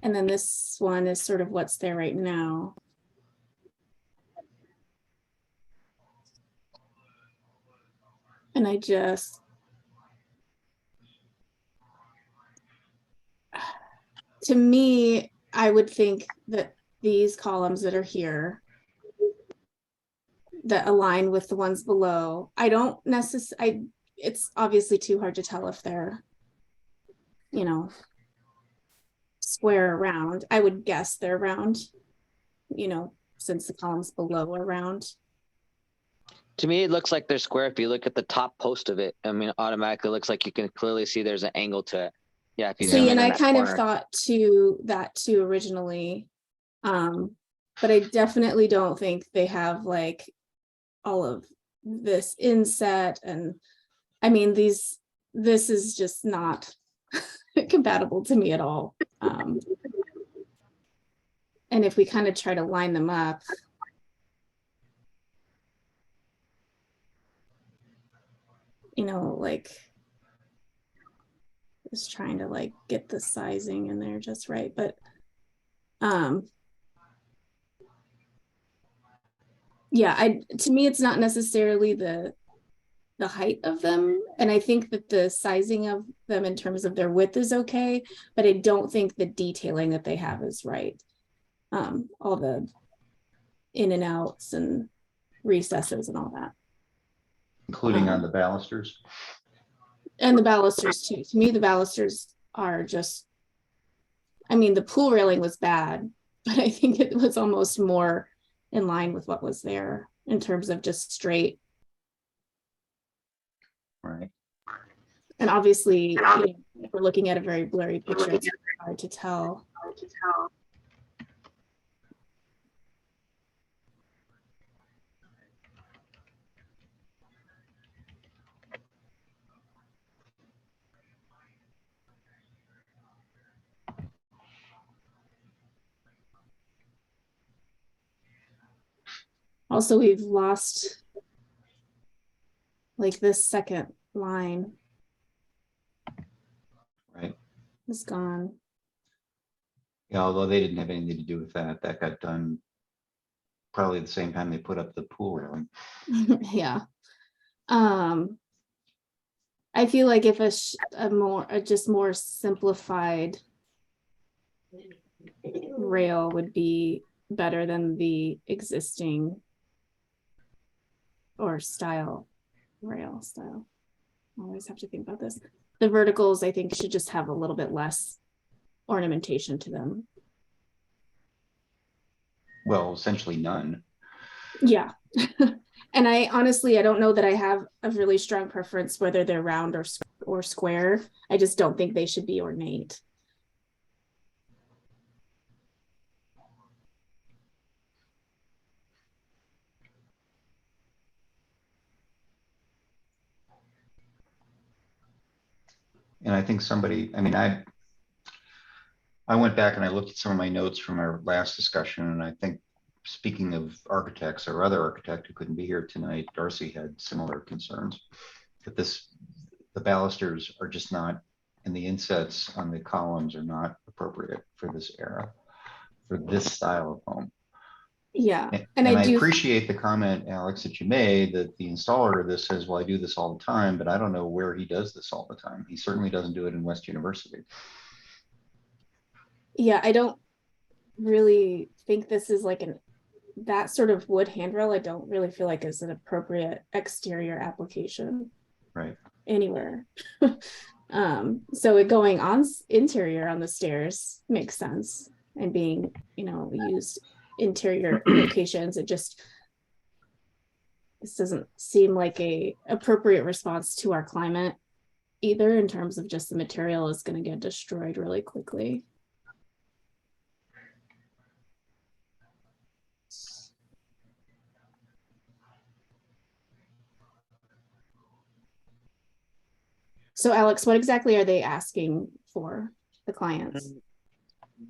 And then this one is sort of what's there right now. And I just, to me, I would think that these columns that are here that align with the ones below, I don't necessarily, it's obviously too hard to tell if they're, you know, square or round. I would guess they're round, you know, since the columns below are round. To me, it looks like they're square. If you look at the top post of it, I mean, automatically looks like you can clearly see there's an angle to it. Yeah. If you zoom See, in and in I that kind of corner. thought that too originally. But I definitely don't think they have like all of this inset, and I mean this is just not compatible to me at all. And if we kind of try to line them up, you know, like just trying to like get the sizing in there just right, but yeah, to me it's not necessarily the height of them, and I think that the sizing of them in terms of their width is okay, but I don't think the detailing that they have is right. All the in and outs and recesses and all that, Including on the balusters. and the balusters too. To me, the balusters are just, I mean, the pool railing was bad, but I think it was almost more in line with what was there in terms of just straight. Right. And obviously, you know, if we're looking at a very blurry picture, it's hard to tell. Also, we've lost like this second line Right. is gone. Yeah, although they didn't have anything to do with that. That got done probably the same time they put up the pool railing. Yeah. I feel like if a just more simplified rail would be better than the existing or rail style. I always have to think about this. The verticals, I think, should just have a little bit less ornamentation to them. Well, essentially none. Yeah. And I honestly, I don't know that I have a really strong preference whether they're round or square. I just don't think they should be ornate. And I think somebody, I mean, I went back and I looked at some of my notes from our last discussion, and I think, speaking of architects, our other architect who couldn't be here tonight, Darcy, had similar concerns that the balusters are just not, and the insets on the columns are not appropriate for this era, for this style of home. Yeah, And I do appreciate the comment, Alex, that you made, that the installer of this says, well, I do this all the time, but I don't know where he does this all the time. He certainly doesn't do it in West University. Yeah, I don't really think this is like that sort of wood handrail. I don't really feel like is an appropriate exterior application. Right. Anywhere. So it going on interior on the stairs makes sense, and being, you know, used interior locations, this doesn't seem like a appropriate response to our climate either, in terms of just the material is going to get destroyed really quickly. So Alex, what exactly are they asking for, the clients?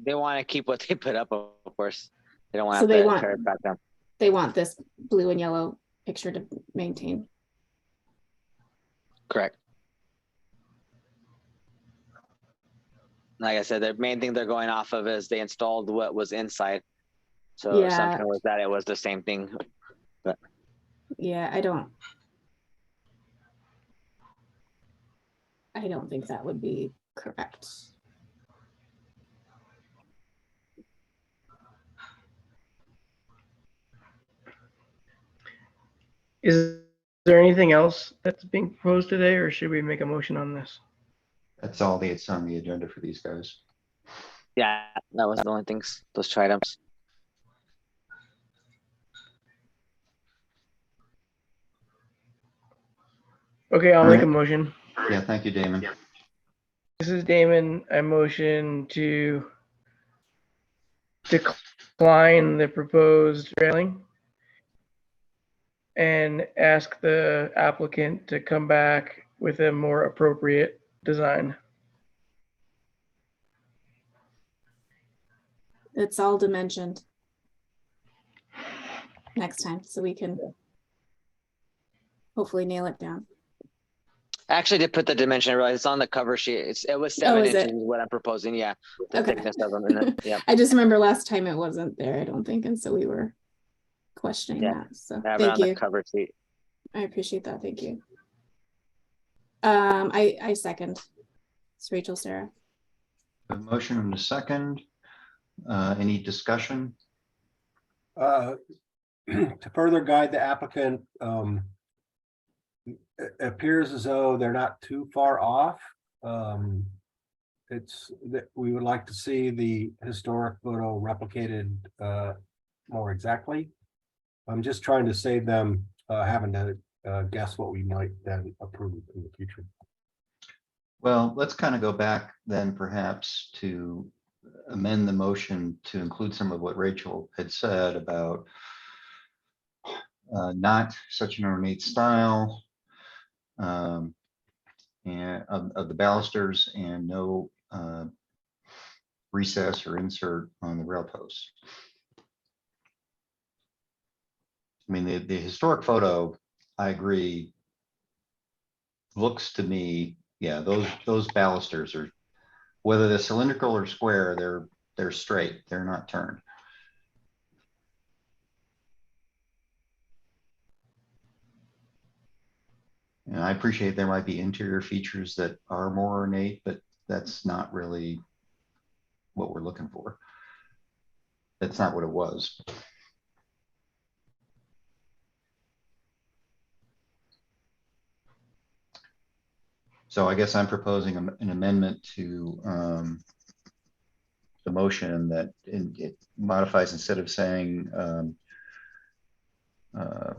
They want to keep what they put up, of course. They don't want So to they have to want- tear it back down. They want this blue and yellow picture to maintain. Correct. like I said, the main thing they're going off of is they installed what was inside. So Yeah. assumption was that it was the same thing. Yeah, I don't think that would be correct. Is there anything else that's being proposed today, or should we make a motion on this? That's all that's on the agenda for these guys. Yeah, that was the only things, those two items. Okay, I'll All make a right. motion. Yeah, thank you, Damon. This is Damon. I motion to decline the proposed railing and ask the applicant to come back with a more appropriate design. It's all dimensioned next time, so we can hopefully nail it down. I actually did put the dimension. I realized it's on the cover sheet. It was 7 is inches it? is what I'm proposing. Yeah, the Okay. thickness of them. And then, yeah, I just remember last time it wasn't there, I don't think, and so we were questioning Yeah. that. So I have it thank on you. the cover sheet. I appreciate that. Thank you. I second. It's Rachel, Sarah. A motion and a second. Any discussion? To further guide the applicant, it appears as though they're not too far off. It's that we would like to see the historic photo replicated more exactly. I'm just trying to save them having to guess what we might then approve in the future. Well, let's kind of go back then perhaps to amend the motion to include some of what Rachel had said about not such an ornate style and of the balusters and no recess or insert on the rail posts. I mean, the historic photo, I agree, looks to me, yeah, those balusters are, whether they're cylindrical or square, they're straight, they're not turned. And I appreciate there might be interior features that are more ornate, but that's not really what we're looking for. That's not what it was. So I guess I'm proposing an amendment to the motion that it modifies, instead of saying the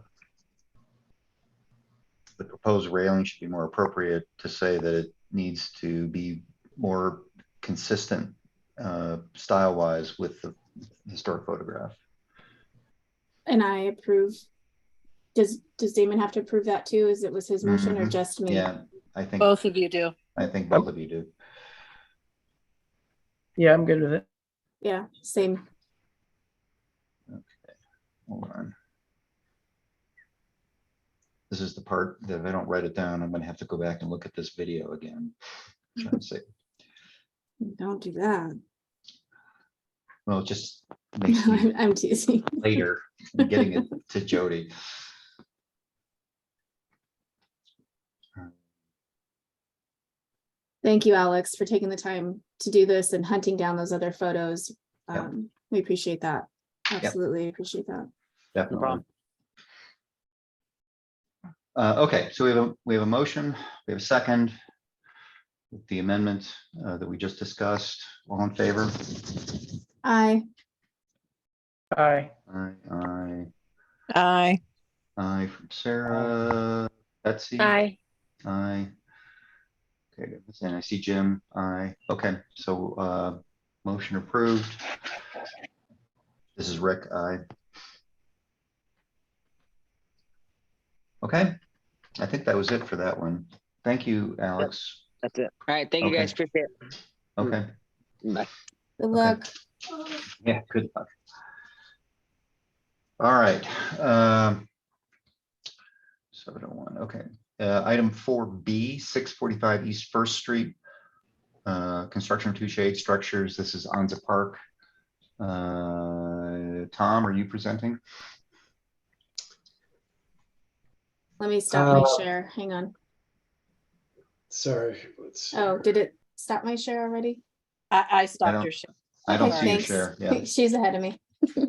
proposed railing should be more appropriate, to say that it needs to be more consistent style-wise with the historic photograph. And I approve. Does Damon have to approve that too? As it was his motion or Mhm. just me? Yeah, I think Both of you do. both of you do. Yeah, I'm good with it. Yeah, same. Hold on. This is the part that if I don't write it down, I'm gonna have to go back and look at this video again. Trying to say, Don't do that. well, it just makes me I'm teasing. later getting it to Jody. Thank you, Alex, for taking the time to do this and hunting down those other photos. Yep. We appreciate that. Absolutely appreciate that. Definitely. problem. Okay, so we have a motion, we have a second with the amendment that we just discussed. All in favor? Aye. Aye. Aye, Aye. aye from Sarah. Betsy? Aye. Aye. Okay, and I see Jim. Aye. Okay, so motion approved. This is Rick. Aye. Okay, I think that was it for that one. Thank you, Alex. That's it. All right. Thank you Okay. guys. Appreciate it. Okay, Bye. Good luck. yeah, good luck. All right. 701, okay. Item 4B, 645 East First Street. construction of two shade structures. This is Anza Park. Tom, are you presenting? Let me stop my share. Hang on. Sorry. Let's see Oh, here. did it stop my share already? I don't- stopped your share. I don't Okay, see your thanks. share. Yeah. She's ahead of me.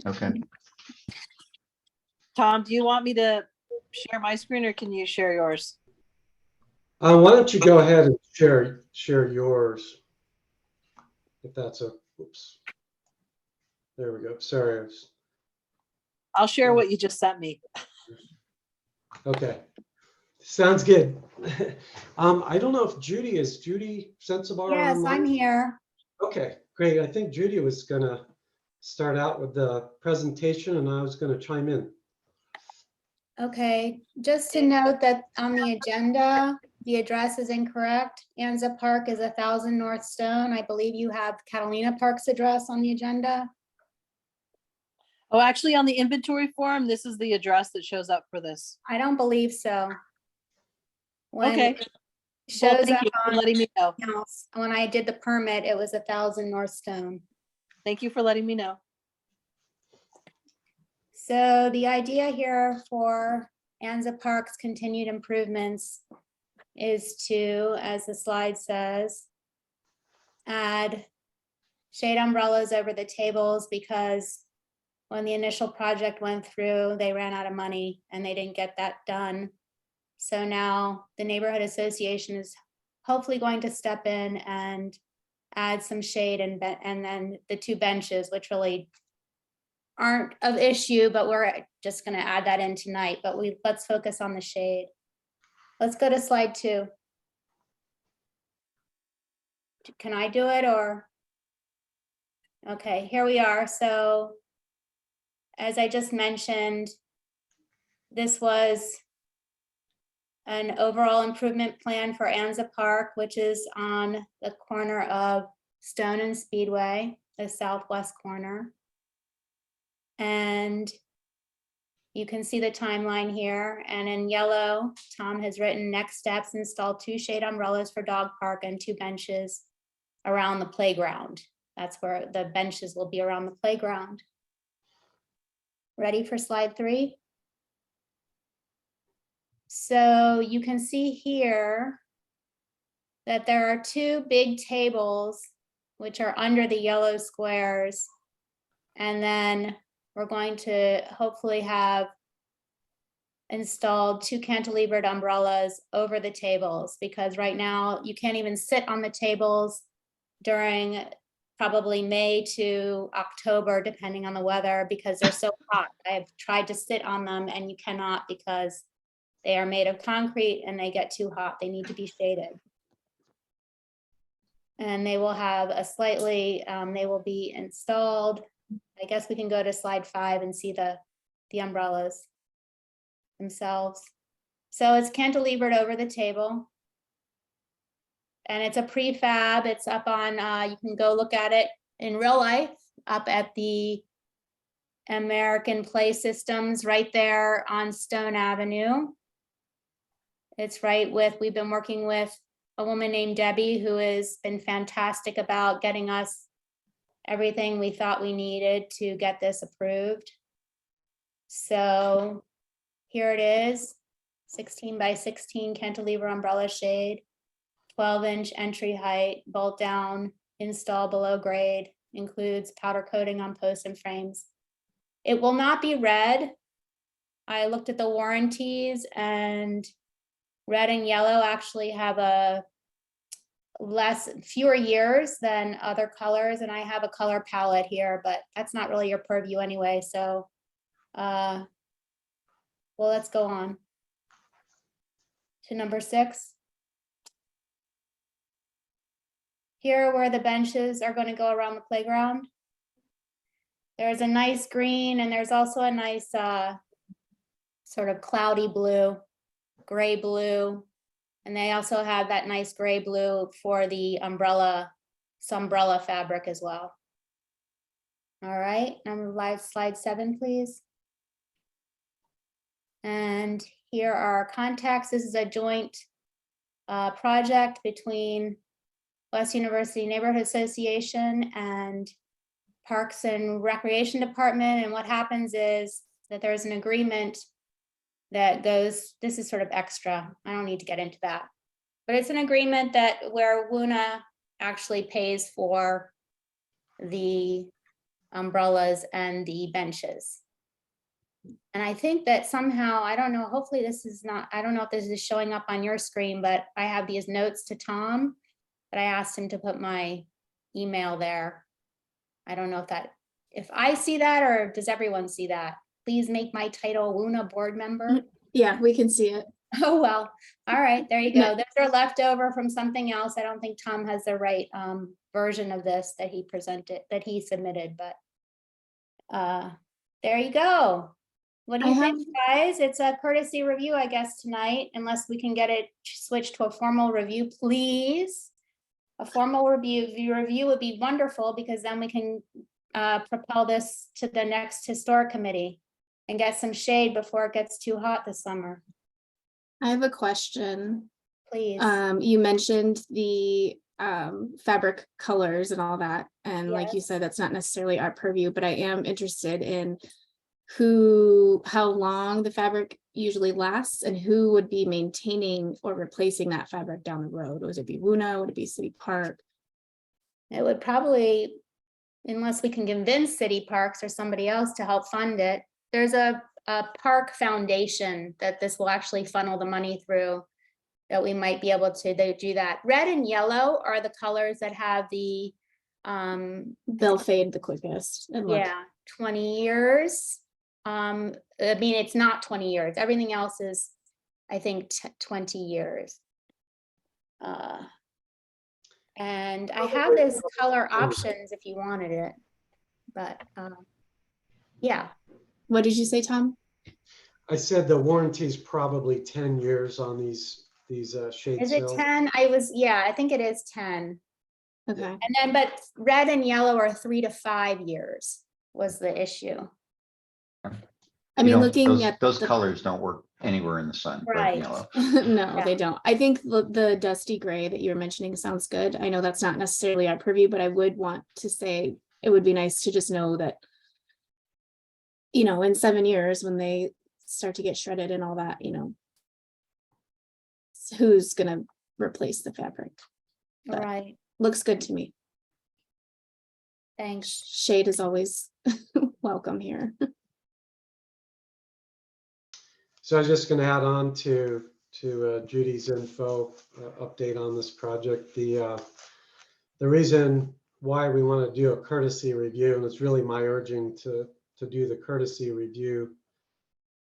Okay. Tom, do you want me to share my screen or can you share yours? Why don't you go ahead and share yours? If that's a, whoops. There we go. Sorry. I'll share what you just sent me. Okay. Sounds good. I don't know if Judy Sensabar? Yes, I'm online? here. Okay, great. I think Judy was gonna start out with the presentation and I was gonna chime in. Okay, just to note that on the agenda, the address is incorrect. Anza Park is 1000 North Stone. I believe you have Catalina Park's address on the agenda. Oh, actually on the inventory form, this is the address that shows up for this. I don't believe so. When Okay. it Well, shows thank up you for on letting me know. accounts, when I did the permit, it was 1000 North Stone. Thank you for letting me know. So the idea here for Anza Park's continued improvements is to, as the slide says, add shade umbrellas over the tables because when the initial project went through, they ran out of money and they didn't get that done. So now the neighborhood association is hopefully going to step in and add some shade and then the two benches, which really aren't of issue, but we're just going to add that in tonight. But let's focus on the shade. Let's go to slide 2. Can I do it or? Okay, here we are. So as I just mentioned, this was an overall improvement plan for Anza Park, which is on the corner of Stone and Speedway, the southwest corner. And you can see the timeline here. And in yellow, Tom has written next steps, install 2 shade umbrellas for dog park and 2 benches around the playground. That's where the benches will be, around the playground. Ready for slide 3? So you can see here that there are 2 big tables which are under the yellow squares. And then we're going to hopefully have installed 2 cantilevered umbrellas over the tables, because right now you can't even sit on the tables during probably May to October, depending on the weather, because they're so hot. I've tried to sit on them and you cannot because they are made of concrete and they get too hot. They need to be shaded. And they will have a slightly, they will be installed. I guess we can go to slide 5 and see the umbrellas themselves. So it's cantilevered over the table. And it's a prefab. It's up on, you can go look at it in real life up at the American Play Systems right there on Stone Avenue. It's right with, we've been working with a woman named Debbie who has been fantastic about getting us everything we thought we needed to get this approved. So here it is, 16 by 16 cantilever umbrella shade, 12-inch entry height, bolt down, install below grade, includes powder coating on posts and frames. It will not be red. I looked at the warranties and red and yellow actually have fewer years than other colors, and I have a color palette here, but that's not really your purview anyway. So, well, let's go on to number 6. Here where the benches are going to go around the playground. There's a nice green and there's also a nice sort of cloudy blue, gray blue. And they also have that nice gray blue for the umbrella, Sunbrella fabric as well. All right, slide 7, please. And here are our contacts. This is a joint project between West University Neighborhood Association and Parks and Recreation Department. And what happens is that there's an agreement that goes, this is sort of extra. I don't need to get into that. But it's an agreement that where WUNA actually pays for the umbrellas and the benches. And I think that somehow, I don't know, hopefully this is not, I don't know if this is showing up on your screen, but I have these notes to Tom that I asked him to put my email there. I don't know if I see that or does everyone see that? Please make my title WUNA board member. Yeah, we can see it. Oh, well, all right, there you No. go. Those are left over from something else. I don't think Tom has the right version of this that he presented, that he submitted, but there you go. What do I you think, guys? It's a courtesy review, I guess, tonight, unless we can get it switched to a formal review, please. A formal review would be wonderful because then we can propel this to the next historic committee and get some shade before it gets too hot this summer, I have a question. please. You mentioned the fabric colors and all that. And like you Yes. said, that's not necessarily our purview, but I am interested in how long the fabric usually lasts and who would be maintaining or replacing that fabric down the road. Would it be WUNA? Would it be City Park? It would probably, unless we can convince City Parks or somebody else to help fund it, there's a park foundation that this will actually funnel the money through, that we might be able to do that. Red and yellow are the colors that have the, They'll fade the quickest. And look, yeah, 20 years. I mean, it's not 20 years. Everything else is, I think, 20 years. And I have this color options if you wanted it, but yeah. what did you say, Tom? I said the warranty is probably 10 years on these shade Is it sails. 10? Yeah, I think it is 10. Okay. And then, but red and yellow are 3 to 5 years was the issue. I mean, You don't- looking at those the- colors don't work anywhere in the sun, red and Right. yellow. No, Yeah. they don't. I think the dusty gray that you were mentioning sounds good. I know that's not necessarily our purview, but I would want to say it would be nice to just know that, you know, in 7 years when they start to get shredded and all that, you know, who's gonna replace the fabric? But Right. looks good to me. Thanks. Shade is always welcome here. So I was just going to add on to Judy's info update on this project. The reason why we want to do a courtesy review, and it's really my urging to do the courtesy review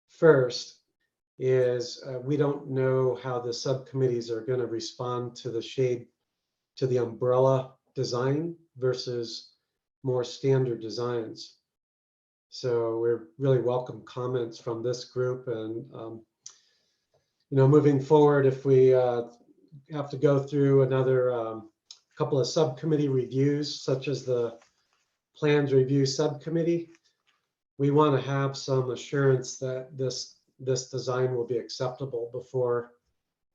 first, is we don't know how the subcommittees are going to respond to the shade, to the umbrella design versus more standard designs. So we're really welcome comments from this group, and you know, moving forward, if we have to go through another couple of subcommittee reviews, such as the plans review subcommittee, we want to have some assurance that this design will be acceptable before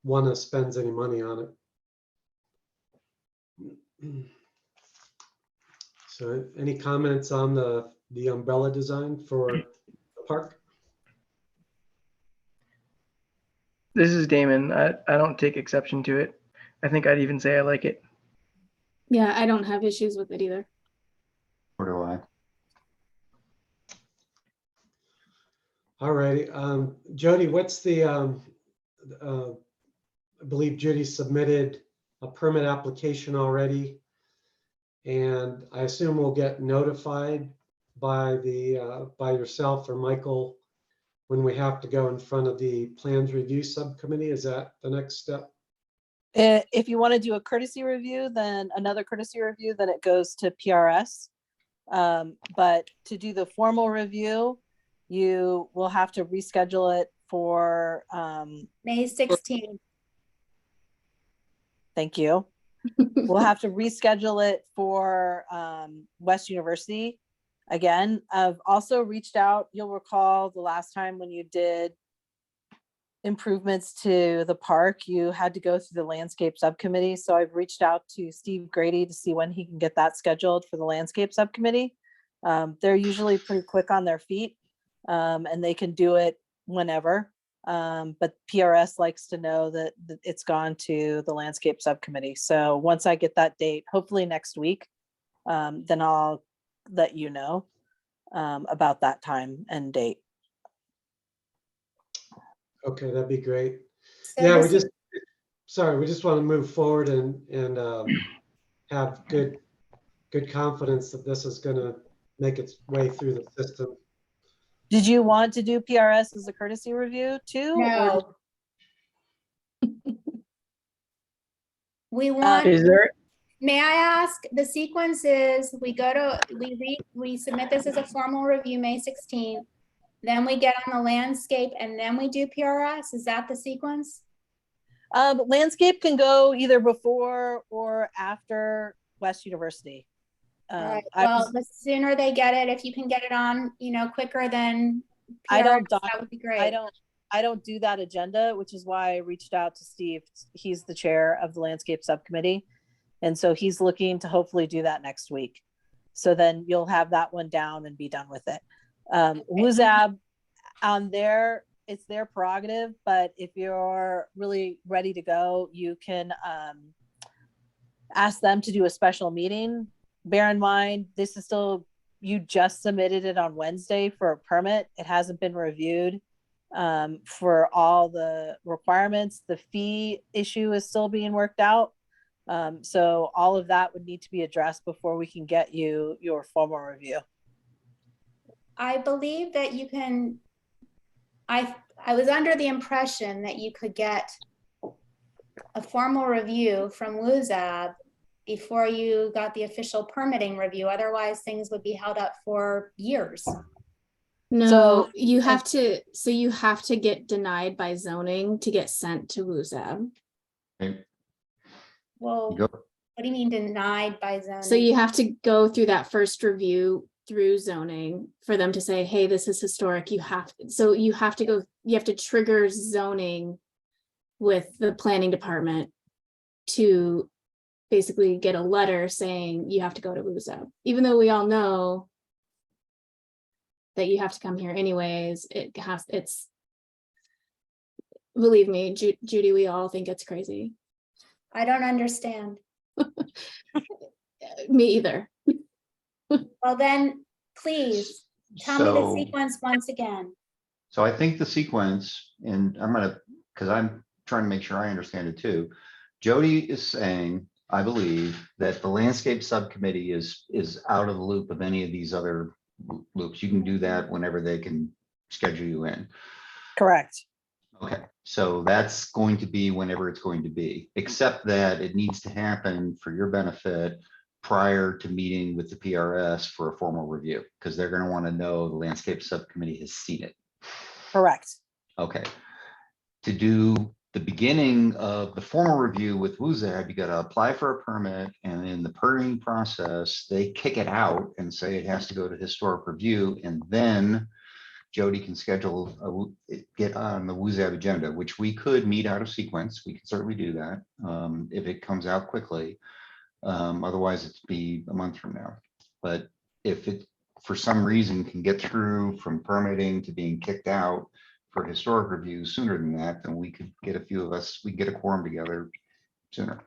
one spends any money on it. So any comments on the umbrella design for the park? This is Damon. I don't take exception to it. I think I'd even say I like it. Yeah, I don't have issues with it either. Or do I? All righty. Jody, what's the, I believe Judy submitted a permit application already. And I assume we'll get notified by by yourself or Michael when we have to go in front of the plans review subcommittee. Is that the next step? If you want to do a courtesy review, then another courtesy review, then it goes to PRS. But to do the formal review, you will have to reschedule it for, May 16th. thank you. We'll have to reschedule it for West University. Again, I've also reached out, you'll recall the last time when you did improvements to the park, you had to go through the landscape subcommittee. So I've reached out to Steve Grady to see when he can get that scheduled for the landscape subcommittee. They're usually pretty quick on their feet, and they can do it whenever. But PRS likes to know that it's gone to the landscape subcommittee. So once I get that date, hopefully next week, then I'll let you know about that time and date. Okay, that'd be great. So Yeah, we this- we just want to move forward and have good confidence that this is gonna make its way through the system. Did you want to do PRS as a courtesy review too? No. We want, Is there, may I ask, the sequence is, we go to, we submit this as a formal review, May 16th. Then we get on the landscape and then we do PRS. Is that the sequence? Landscape can go either before or after West University. All right, I well, was- the sooner they get it, if you can get it on, quicker than I don't PRS, doc- that would be great. I don't do that agenda, which is why I reached out to Steve. He's the chair of the landscape subcommittee. And so he's looking to hopefully do that next week. So then you'll have that one down and be done with it. WUZAB on there, it's their prerogative, but if you're really ready to go, you can ask them to do a special meeting. Bear in mind, this is still, you just submitted it on Wednesday for a permit. It hasn't been reviewed for all the requirements. The fee issue is still being worked out. So all of that would need to be addressed before we can get you your formal review. I believe that you can, I was under the impression that you could get a formal review from WUZAB before you got the official permitting review. Otherwise, things would be held up for years. No, So- you have to get denied by zoning to get sent to WUZAB. Okay, Well, you go. what do you mean denied by zoning? So you have to go through that first review through zoning for them to say, hey, this is historic. You have to trigger zoning with the planning department to basically get a letter saying you have to go to WUZAB. Even though we all know that you have to come here anyways, believe me, Judy, we all think it's crazy. I don't understand. Me either. Well, then, please, tell me the So- sequence once again. So I think the sequence, and because I'm trying to make sure I understand it too. Jody is saying, I believe, that the landscape subcommittee is out of the loop of any of these other loops. You can do that whenever they can schedule you in. Correct. Okay, so that's going to be whenever it's going to be, except that it needs to happen for your benefit prior to meeting with the PRS for a formal review, because they're going to want to know the landscape subcommittee has seen it. Correct. Okay. To do the beginning of the formal review with WUZAB, you got to apply for a permit, and in the permitting process, they kick it out and say it has to go to historic review, and then Jody can schedule, get on the WUZAB agenda, which we could meet out of sequence. We can certainly do that if it comes out quickly. Otherwise, it'd be a month from now. But if it, for some reason, can get through from permitting to being kicked out for historic review sooner than that, then we could get a few of us, we can get a quorum together sooner.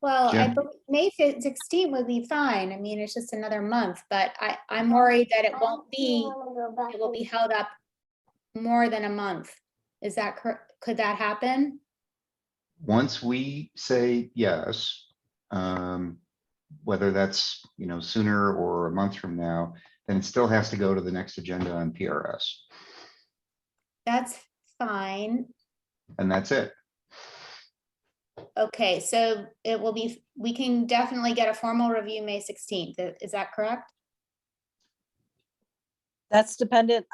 Well, Jen? May 16th would be fine. I mean, it's just another month, but I'm worried that it will be held up more than a month. Is that correct? Could that happen? Once we say yes, whether that's, sooner or a month from now, then it still has to go to the next agenda on PRS. That's fine. And that's it. Okay, so we can definitely get a formal review May 16th. Is that correct? That's dependent.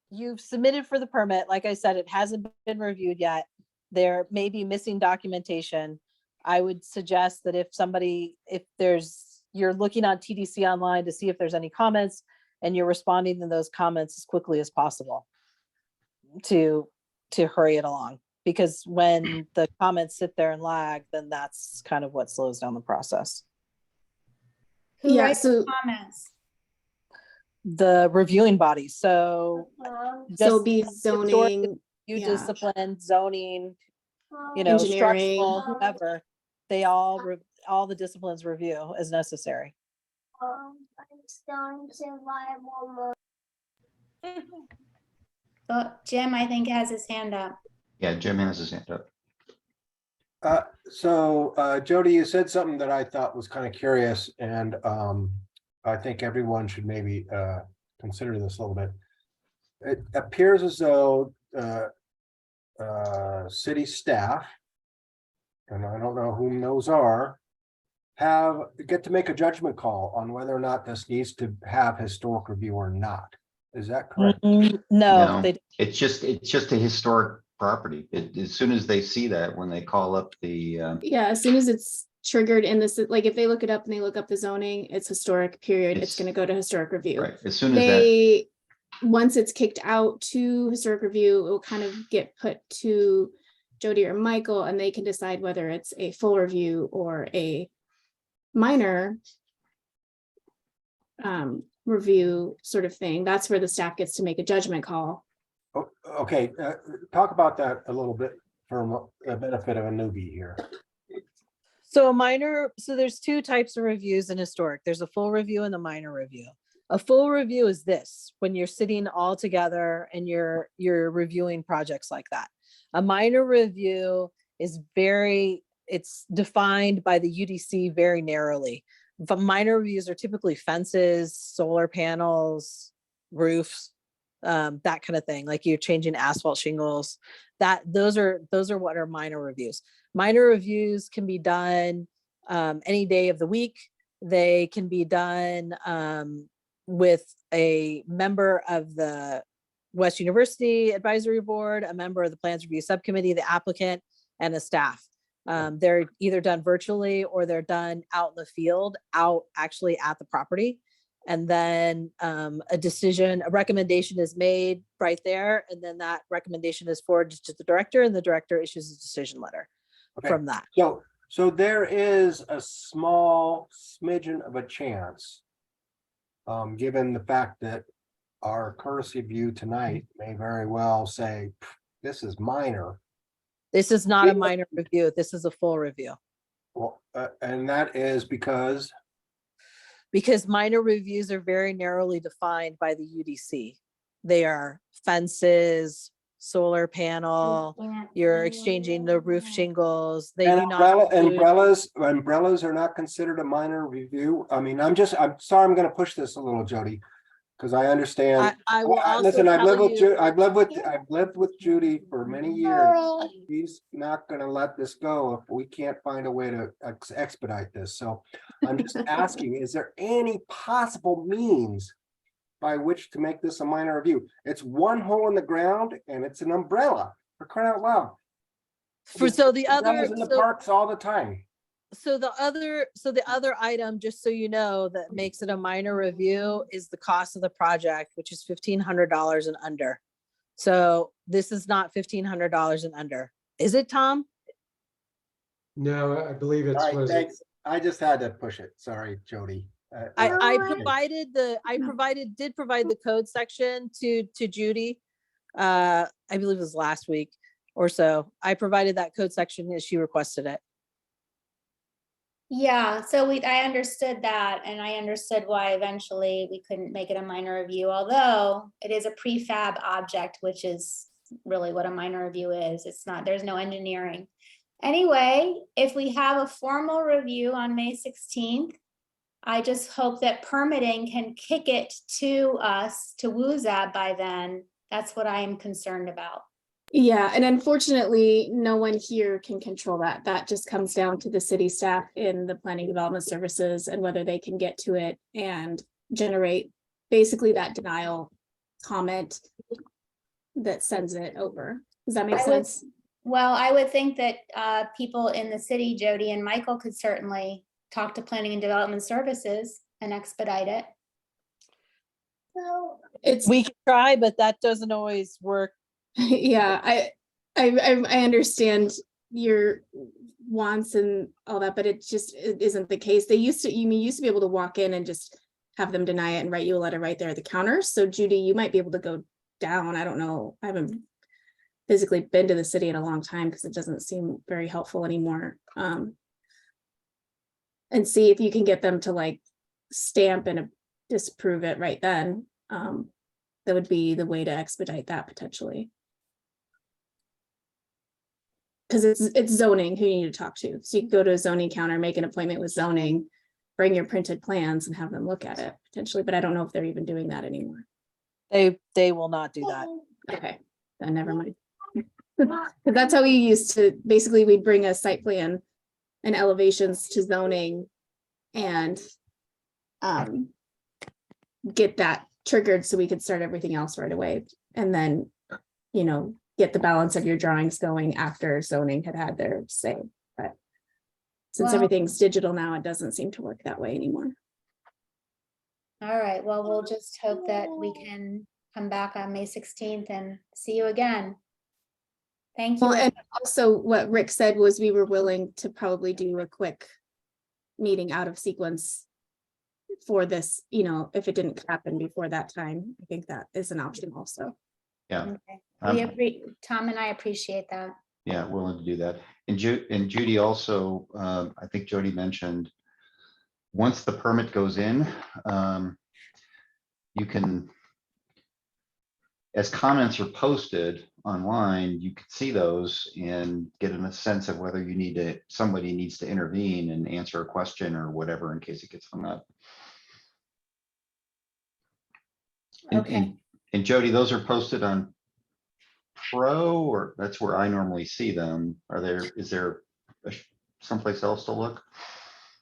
You've submitted for the permit. Like I said, it hasn't been reviewed yet. There may be missing documentation. I would suggest that you're looking on TDC online to see if there's any comments, and you're responding to those comments as quickly as possible. to hurry it along. Because when the comments sit there and lag, then that's kind of what slows down the process. Who Yeah, writes the so- comments? The reviewing body, so So be just zoning, you yeah. discipline, zoning, you know, Engineering. structural, whoever, they all, all the disciplines review as necessary. Oh, Jim, I think, has his hand up. Yeah, Jim has his hand up. Jody, you said something that I thought was kind of curious, and I think everyone should maybe consider this a little bit. It appears as though city staff, and I don't know whom those are, get to make a judgment call on whether or not this needs to have historic review or not. Is that correct? No, No, they, it's just a historic property. As soon as they see that, when they call up the, Yeah, as soon as it's triggered in this, like if they look it up and they look up the zoning, it's historic period, it's It's- gonna go to historic review. right, as soon as that, They, once it's kicked out to historic review, it will kind of get put to Jody or Michael, and they can decide whether it's a full review or a minor review sort of thing. That's where the staff gets to make a judgment call. Okay, talk about that a little bit for the benefit of a newbie here. so a minor, so there's two types of reviews in historic. There's a full review and a minor review. A full review is this, when you're sitting all together and you're reviewing projects like that. A minor review is it's defined by the UDC very narrowly. But minor reviews are typically fences, solar panels, roofs, that kind of thing. Like you're changing asphalt shingles. Those are what are minor reviews. Minor reviews can be done any day of the week. They can be done with a member of the West University Advisory Board, a member of the Plans Review Subcommittee, the applicant, and a staff. They're either done virtually or they're done out in the field, out actually at the property. And then a recommendation is made right there. And then that recommendation is forwarded to the director, and the director issues a decision letter Okay. from that. So there is a small smidgen of a chance, given the fact that our courtesy view tonight may very well say, this is minor. This is not a Yeah. minor review. This is a full review. Well, and that is because, Minor reviews are very narrowly defined by the UDC. They are fences, solar panel, you're exchanging the roof shingles. They do not. include- umbrellas are not considered a minor review. I mean, I'm sorry, I'm gonna push this a little, Jody, because I understand. I will also Listen, I've lived tell with you, I've lived with Judy for many years. She's not gonna let this go if we can't find a way to expedite this. So I'm just asking, is there any possible means by which to make this a minor review? It's one hole in the ground and it's an umbrella, for crying out loud. so the other, Umbrellas in the parks all the time. so the other item, just so you know, that makes it a minor review is the cost of the project, which is $1,500 and under. So this is not $1,500 and under. Is it, Tom? No, I believe it's, All right, was it thanks. I just had to push it. Sorry, Jody. I Okay. did provide the code section to Judy. I believe it was last week or so. I provided that code section as she requested it. Yeah, so I understood that, and I understood why eventually we couldn't make it a minor review, although it is a prefab object, which is really what a minor review is. It's not, there's no engineering. Anyway, if we have a formal review on May 16th, I just hope that permitting can kick it to us, to WUZA by then. That's what I am concerned about. Yeah, and unfortunately, no one here can control that. That just comes down to the city staff in the planning development services and whether they can get to it and generate basically that denial comment that sends it over. Does that make I would- sense? Well, I would think that people in the city, Jody and Michael, could certainly talk to planning and development services and expedite it. It's, We can try, but that doesn't always work Yeah, I understand your wants and all that, but it isn't the case. You used to be able to walk in and just have them deny it and write you a letter right there at the counter. So Judy, you might be able to go down. I don't know. I haven't physically been to the city in a long time because it doesn't seem very helpful anymore. And see if you can get them to like stamp and disprove it right then. That would be the way to expedite that potentially. Because it's zoning who you need to talk to. So you can go to a zoning counter, make an appointment with zoning, bring your printed plans and have them look at it potentially, but I don't know if they're even doing that anymore. They will not do that. Okay, then never mind. But that's how we used to, basically we'd bring a site plan and elevations to zoning and get that triggered so we could start everything else right away. And then, you know, get the balance of your drawings going after zoning had their say. But since Well- everything's digital now, it doesn't seem to work that way anymore. All right, well, we'll just hope that we can come back on May 16th and see you again. Thank you. Well, and also what Rick said was we were willing to probably do a quick meeting out of sequence for this, you know, if it didn't happen before that time. I think that is an option also. Yeah, Okay. Tom and I appreciate that. yeah, willing to do that. And Judy also, I think Jody mentioned, once the permit goes in, you can, as comments are posted online, you can see those and get a sense of whether somebody needs to intervene and answer a question or whatever in case it gets hung up. Okay. And Jody, those are posted on Pro, or that's where I normally see them. Is there someplace else to look?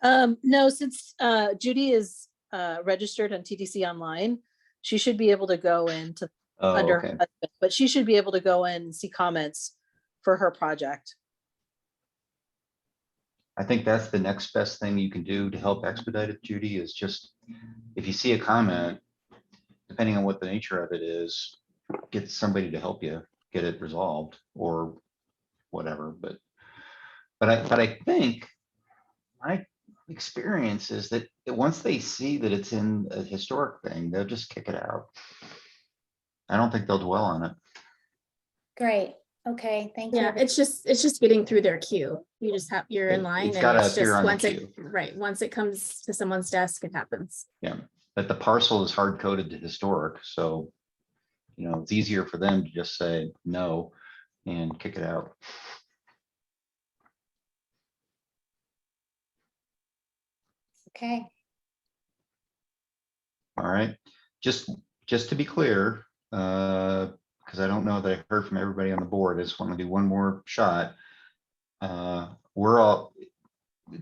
No, since Judy is registered on TDC Online, she should be able to go into Oh, under, okay. but she should be able to go in and see comments for her project. I think that's the next best thing you can do to help expedite it, Judy, is just, if you see a comment, depending on what the nature of it is, get somebody to help you get it resolved or whatever, but I think my experience is that once they see that it's in a historic thing, they'll just kick it out. I don't think they'll dwell on it. Great. Okay, thank you. Yeah, it's just getting through their queue. You're in line It's and gotta it's appear just on the once queue. once it comes to someone's desk, it happens. Yeah, but the parcel is hard coded to historic, so you know, it's easier for them to just say no and kick it out. Okay, All right, just to be clear, because I don't know that I heard from everybody on the board, I just want to do one more shot. We're all,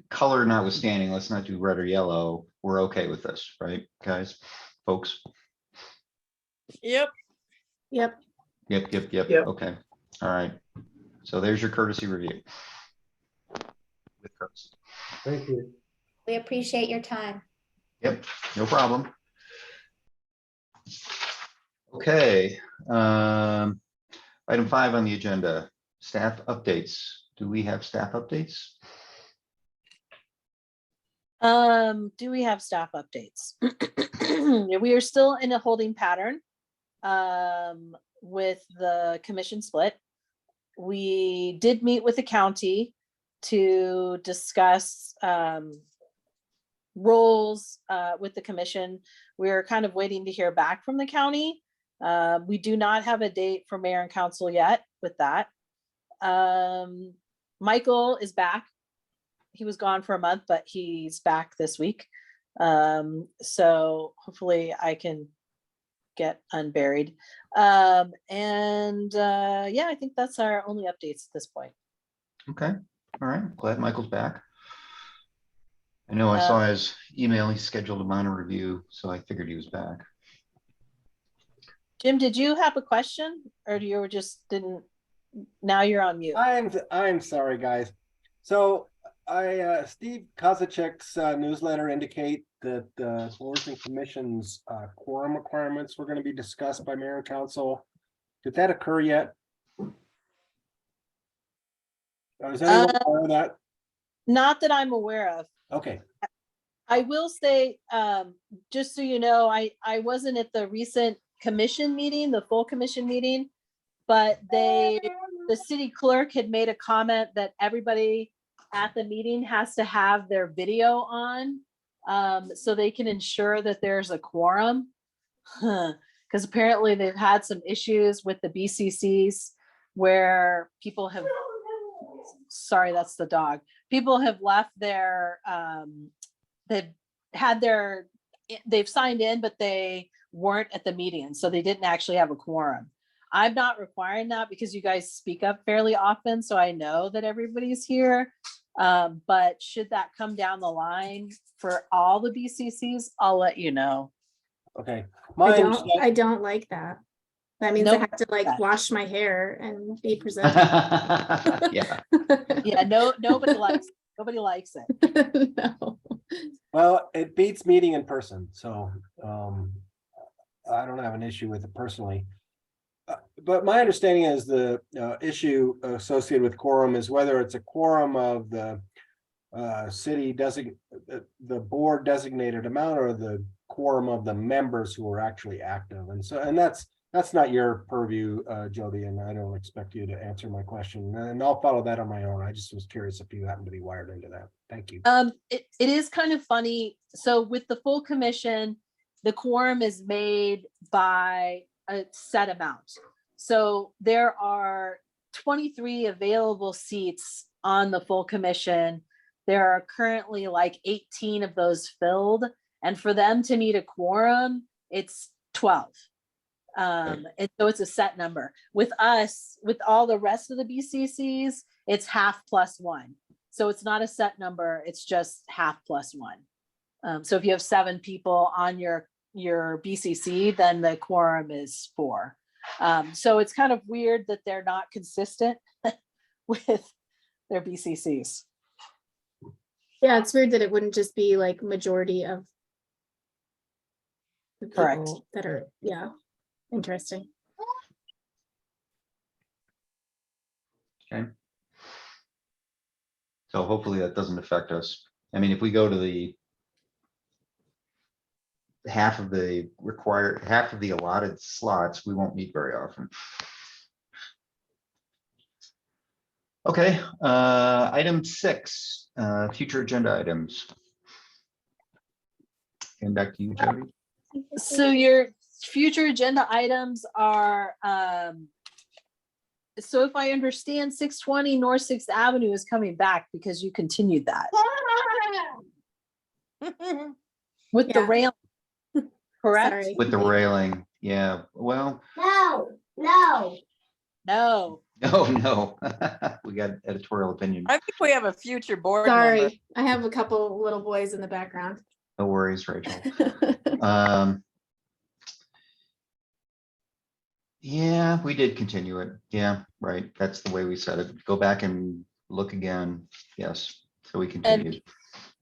color notwithstanding, let's not do red or yellow. We're okay with this, right, guys, folks? Yep. Yep. Yep. Yep. Okay, all right. So there's your courtesy review. With courtesy. Thank you. we appreciate your time. Yep, no problem. Okay, item 5 on the agenda, staff updates. Do we have staff updates? Do we have staff updates? We are still in a holding pattern with the commission split. We did meet with the county to discuss roles with the commission. We're kind of waiting to hear back from the county. We do not have a date for mayor and council yet with that. Michael is back. He was gone for a month, but he's back this week. So hopefully I can get unburied. Yeah, I think that's our only updates at this point. Okay, all right, glad Michael's back. I know I saw his email, he scheduled a minor review, so I figured he was back. Jim, did you have a question or you were just didn't, now you're on mute. I'm sorry, guys. So Steve Kozachek's newsletter indicate that boards and commissions quorum requirements were going to be discussed by mayor and council. Did that occur yet? Is anyone aware of that? Not that I'm aware of. Okay, I will say, just so you know, I wasn't at the recent commission meeting, the full commission meeting, but the city clerk had made a comment that everybody at the meeting has to have their video on, so they can ensure that there's a quorum. Because apparently they've had some issues with the BCCs where people have, sorry, that's the dog. People have left their, they've signed in, but they weren't at the meeting, so they didn't actually have a quorum. I'm not requiring that because you guys speak up fairly often, so I know that everybody's here. But should that come down the line for all the BCCs, I'll let you know. okay. I don't like that. That means I Nope. have to like wash my hair and be presentable. Yeah. Yeah, nobody likes it. No. Well, it beats meeting in person, so I don't have an issue with it personally. But my understanding is the issue associated with quorum is whether it's a quorum of the the board designated amount, or the quorum of the members who are actually active. And that's not your purview, Jody, and I don't expect you to answer my question. And I'll follow that on my own. I just was curious if you happen to be wired into that. Thank you. It is kind of funny. So with the full commission, the quorum is made by a set amount. So there are 23 available seats on the full commission. There are currently like 18 of those filled. And for them to meet a quorum, it's 12. And so it's a set number. With us, with all the rest of the BCCs, it's half plus one. So it's not a set number, it's just half plus one. So if you have 7 people on your BCC, then the quorum is 4. So it's kind of weird that they're not consistent with their BCCs. Yeah, it's weird that it wouldn't just be like majority of the Correct. people that are, yeah, interesting. Okay. So hopefully that doesn't affect us. I mean, if we go to the half of the allotted slots, we won't meet very often. Okay, item 6, future agenda items. And back to you, Jody. So your future agenda items are, so if I understand, 620 North 6th Avenue is coming back because you continued that. With the Yeah. rail, correct? Sorry. With the railing, yeah, well, No. No. no, we got editorial opinion. I think we have a future board member. Sorry, I have a couple little boys in the background. No worries, Rachel. Yeah, we did continue it. Yeah, right. That's the way we said it. Go back and look again. Yes, so we continued.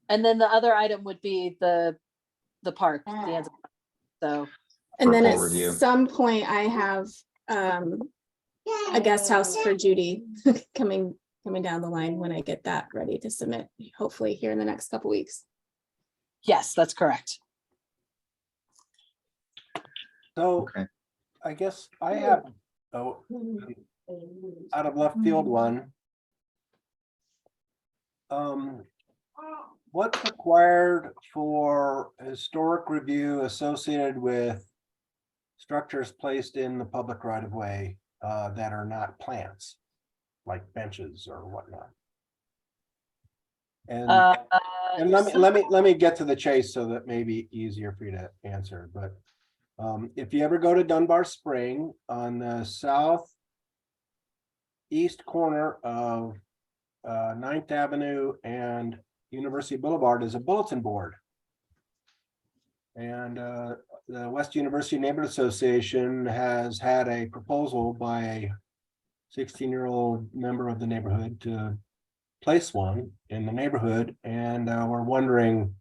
And then the other item would be the park. the Anza Park. So, And then For at full review. some point I have a guest house for Judy coming down the line when I get that ready to submit, hopefully here in the next couple weeks. yes, that's correct. So Okay. I guess I have out of left field one. What's required for historic review associated with structures placed in the public right of way that are not plants, like benches or whatnot? And let me get to the chase so that may be easier for you to answer. But if you ever go to Dunbar Spring, on the southeast corner of 9th Avenue and University Boulevard is a bulletin board. And the West University Neighborhood Association has had a proposal by a 16-year-old member of the neighborhood to place one in the neighborhood, and we're wondering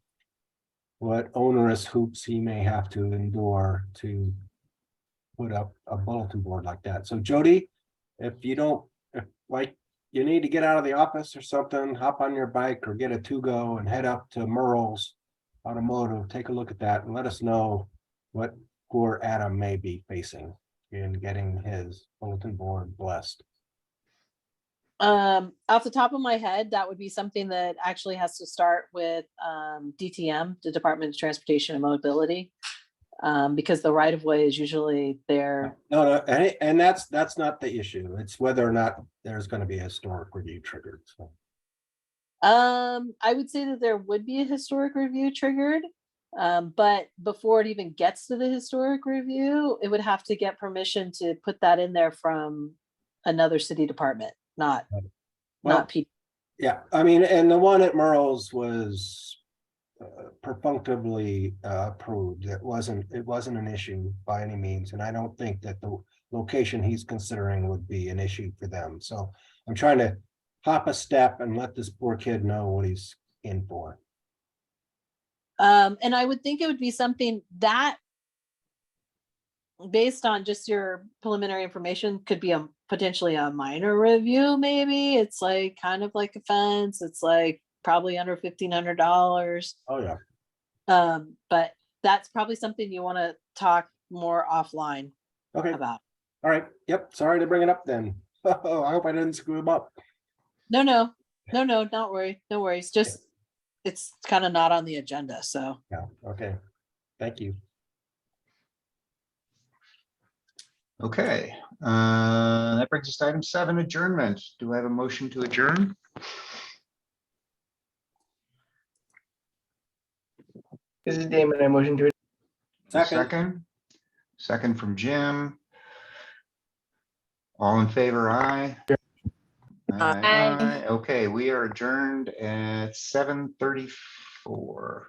what onerous hoops he may have to endure to put up a bulletin board like that. So Jody, if you don't, like you need to get out of the office or something, hop on your bike or get a to-go and head up to Merle's Automotive, take a look at that and let us know what poor Adam may be facing in getting his bulletin board blessed. Off the top of my head, that would be something that actually has to start with DTM, the Department of Transportation and Mobility. Because the right of way is usually there. No, and that's not the issue. It's whether or not there's going to be a historic review triggered. So. I would say that there would be a historic review triggered. But before it even gets to the historic review, it would have to get permission to put that in there from another city department, not P. Yeah, I mean, and the one at Merle's was perfunctorily approved. It wasn't an issue by any means, and I don't think that the location he's considering would be an issue for them. So I'm trying to hop a step and let this poor kid know what he's in for. And I would think it would be something that, based on just your preliminary information, could be potentially a minor review. Maybe it's like kind of like a fence. It's like probably under $1,500. Oh yeah. But that's probably something you want to talk more offline Okay. about. All right. Yep. Sorry to bring it up then. I hope I didn't screw him up. No, don't worry. No worries. Just, it's kind of not on the agenda. So. Yeah. Okay. Thank you. Okay, that brings us to item 7, adjournment. Do I have a motion to adjourn? This is Damon. I motion to. Second from Jim. All in favor, aye. Aye. Okay, we are adjourned at 7:34.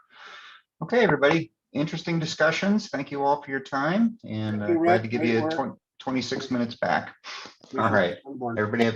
Okay, everybody, interesting discussions. Thank you all for your time, and Thank you, glad Rick. to give Great you work. 26 minutes back. All right, everybody have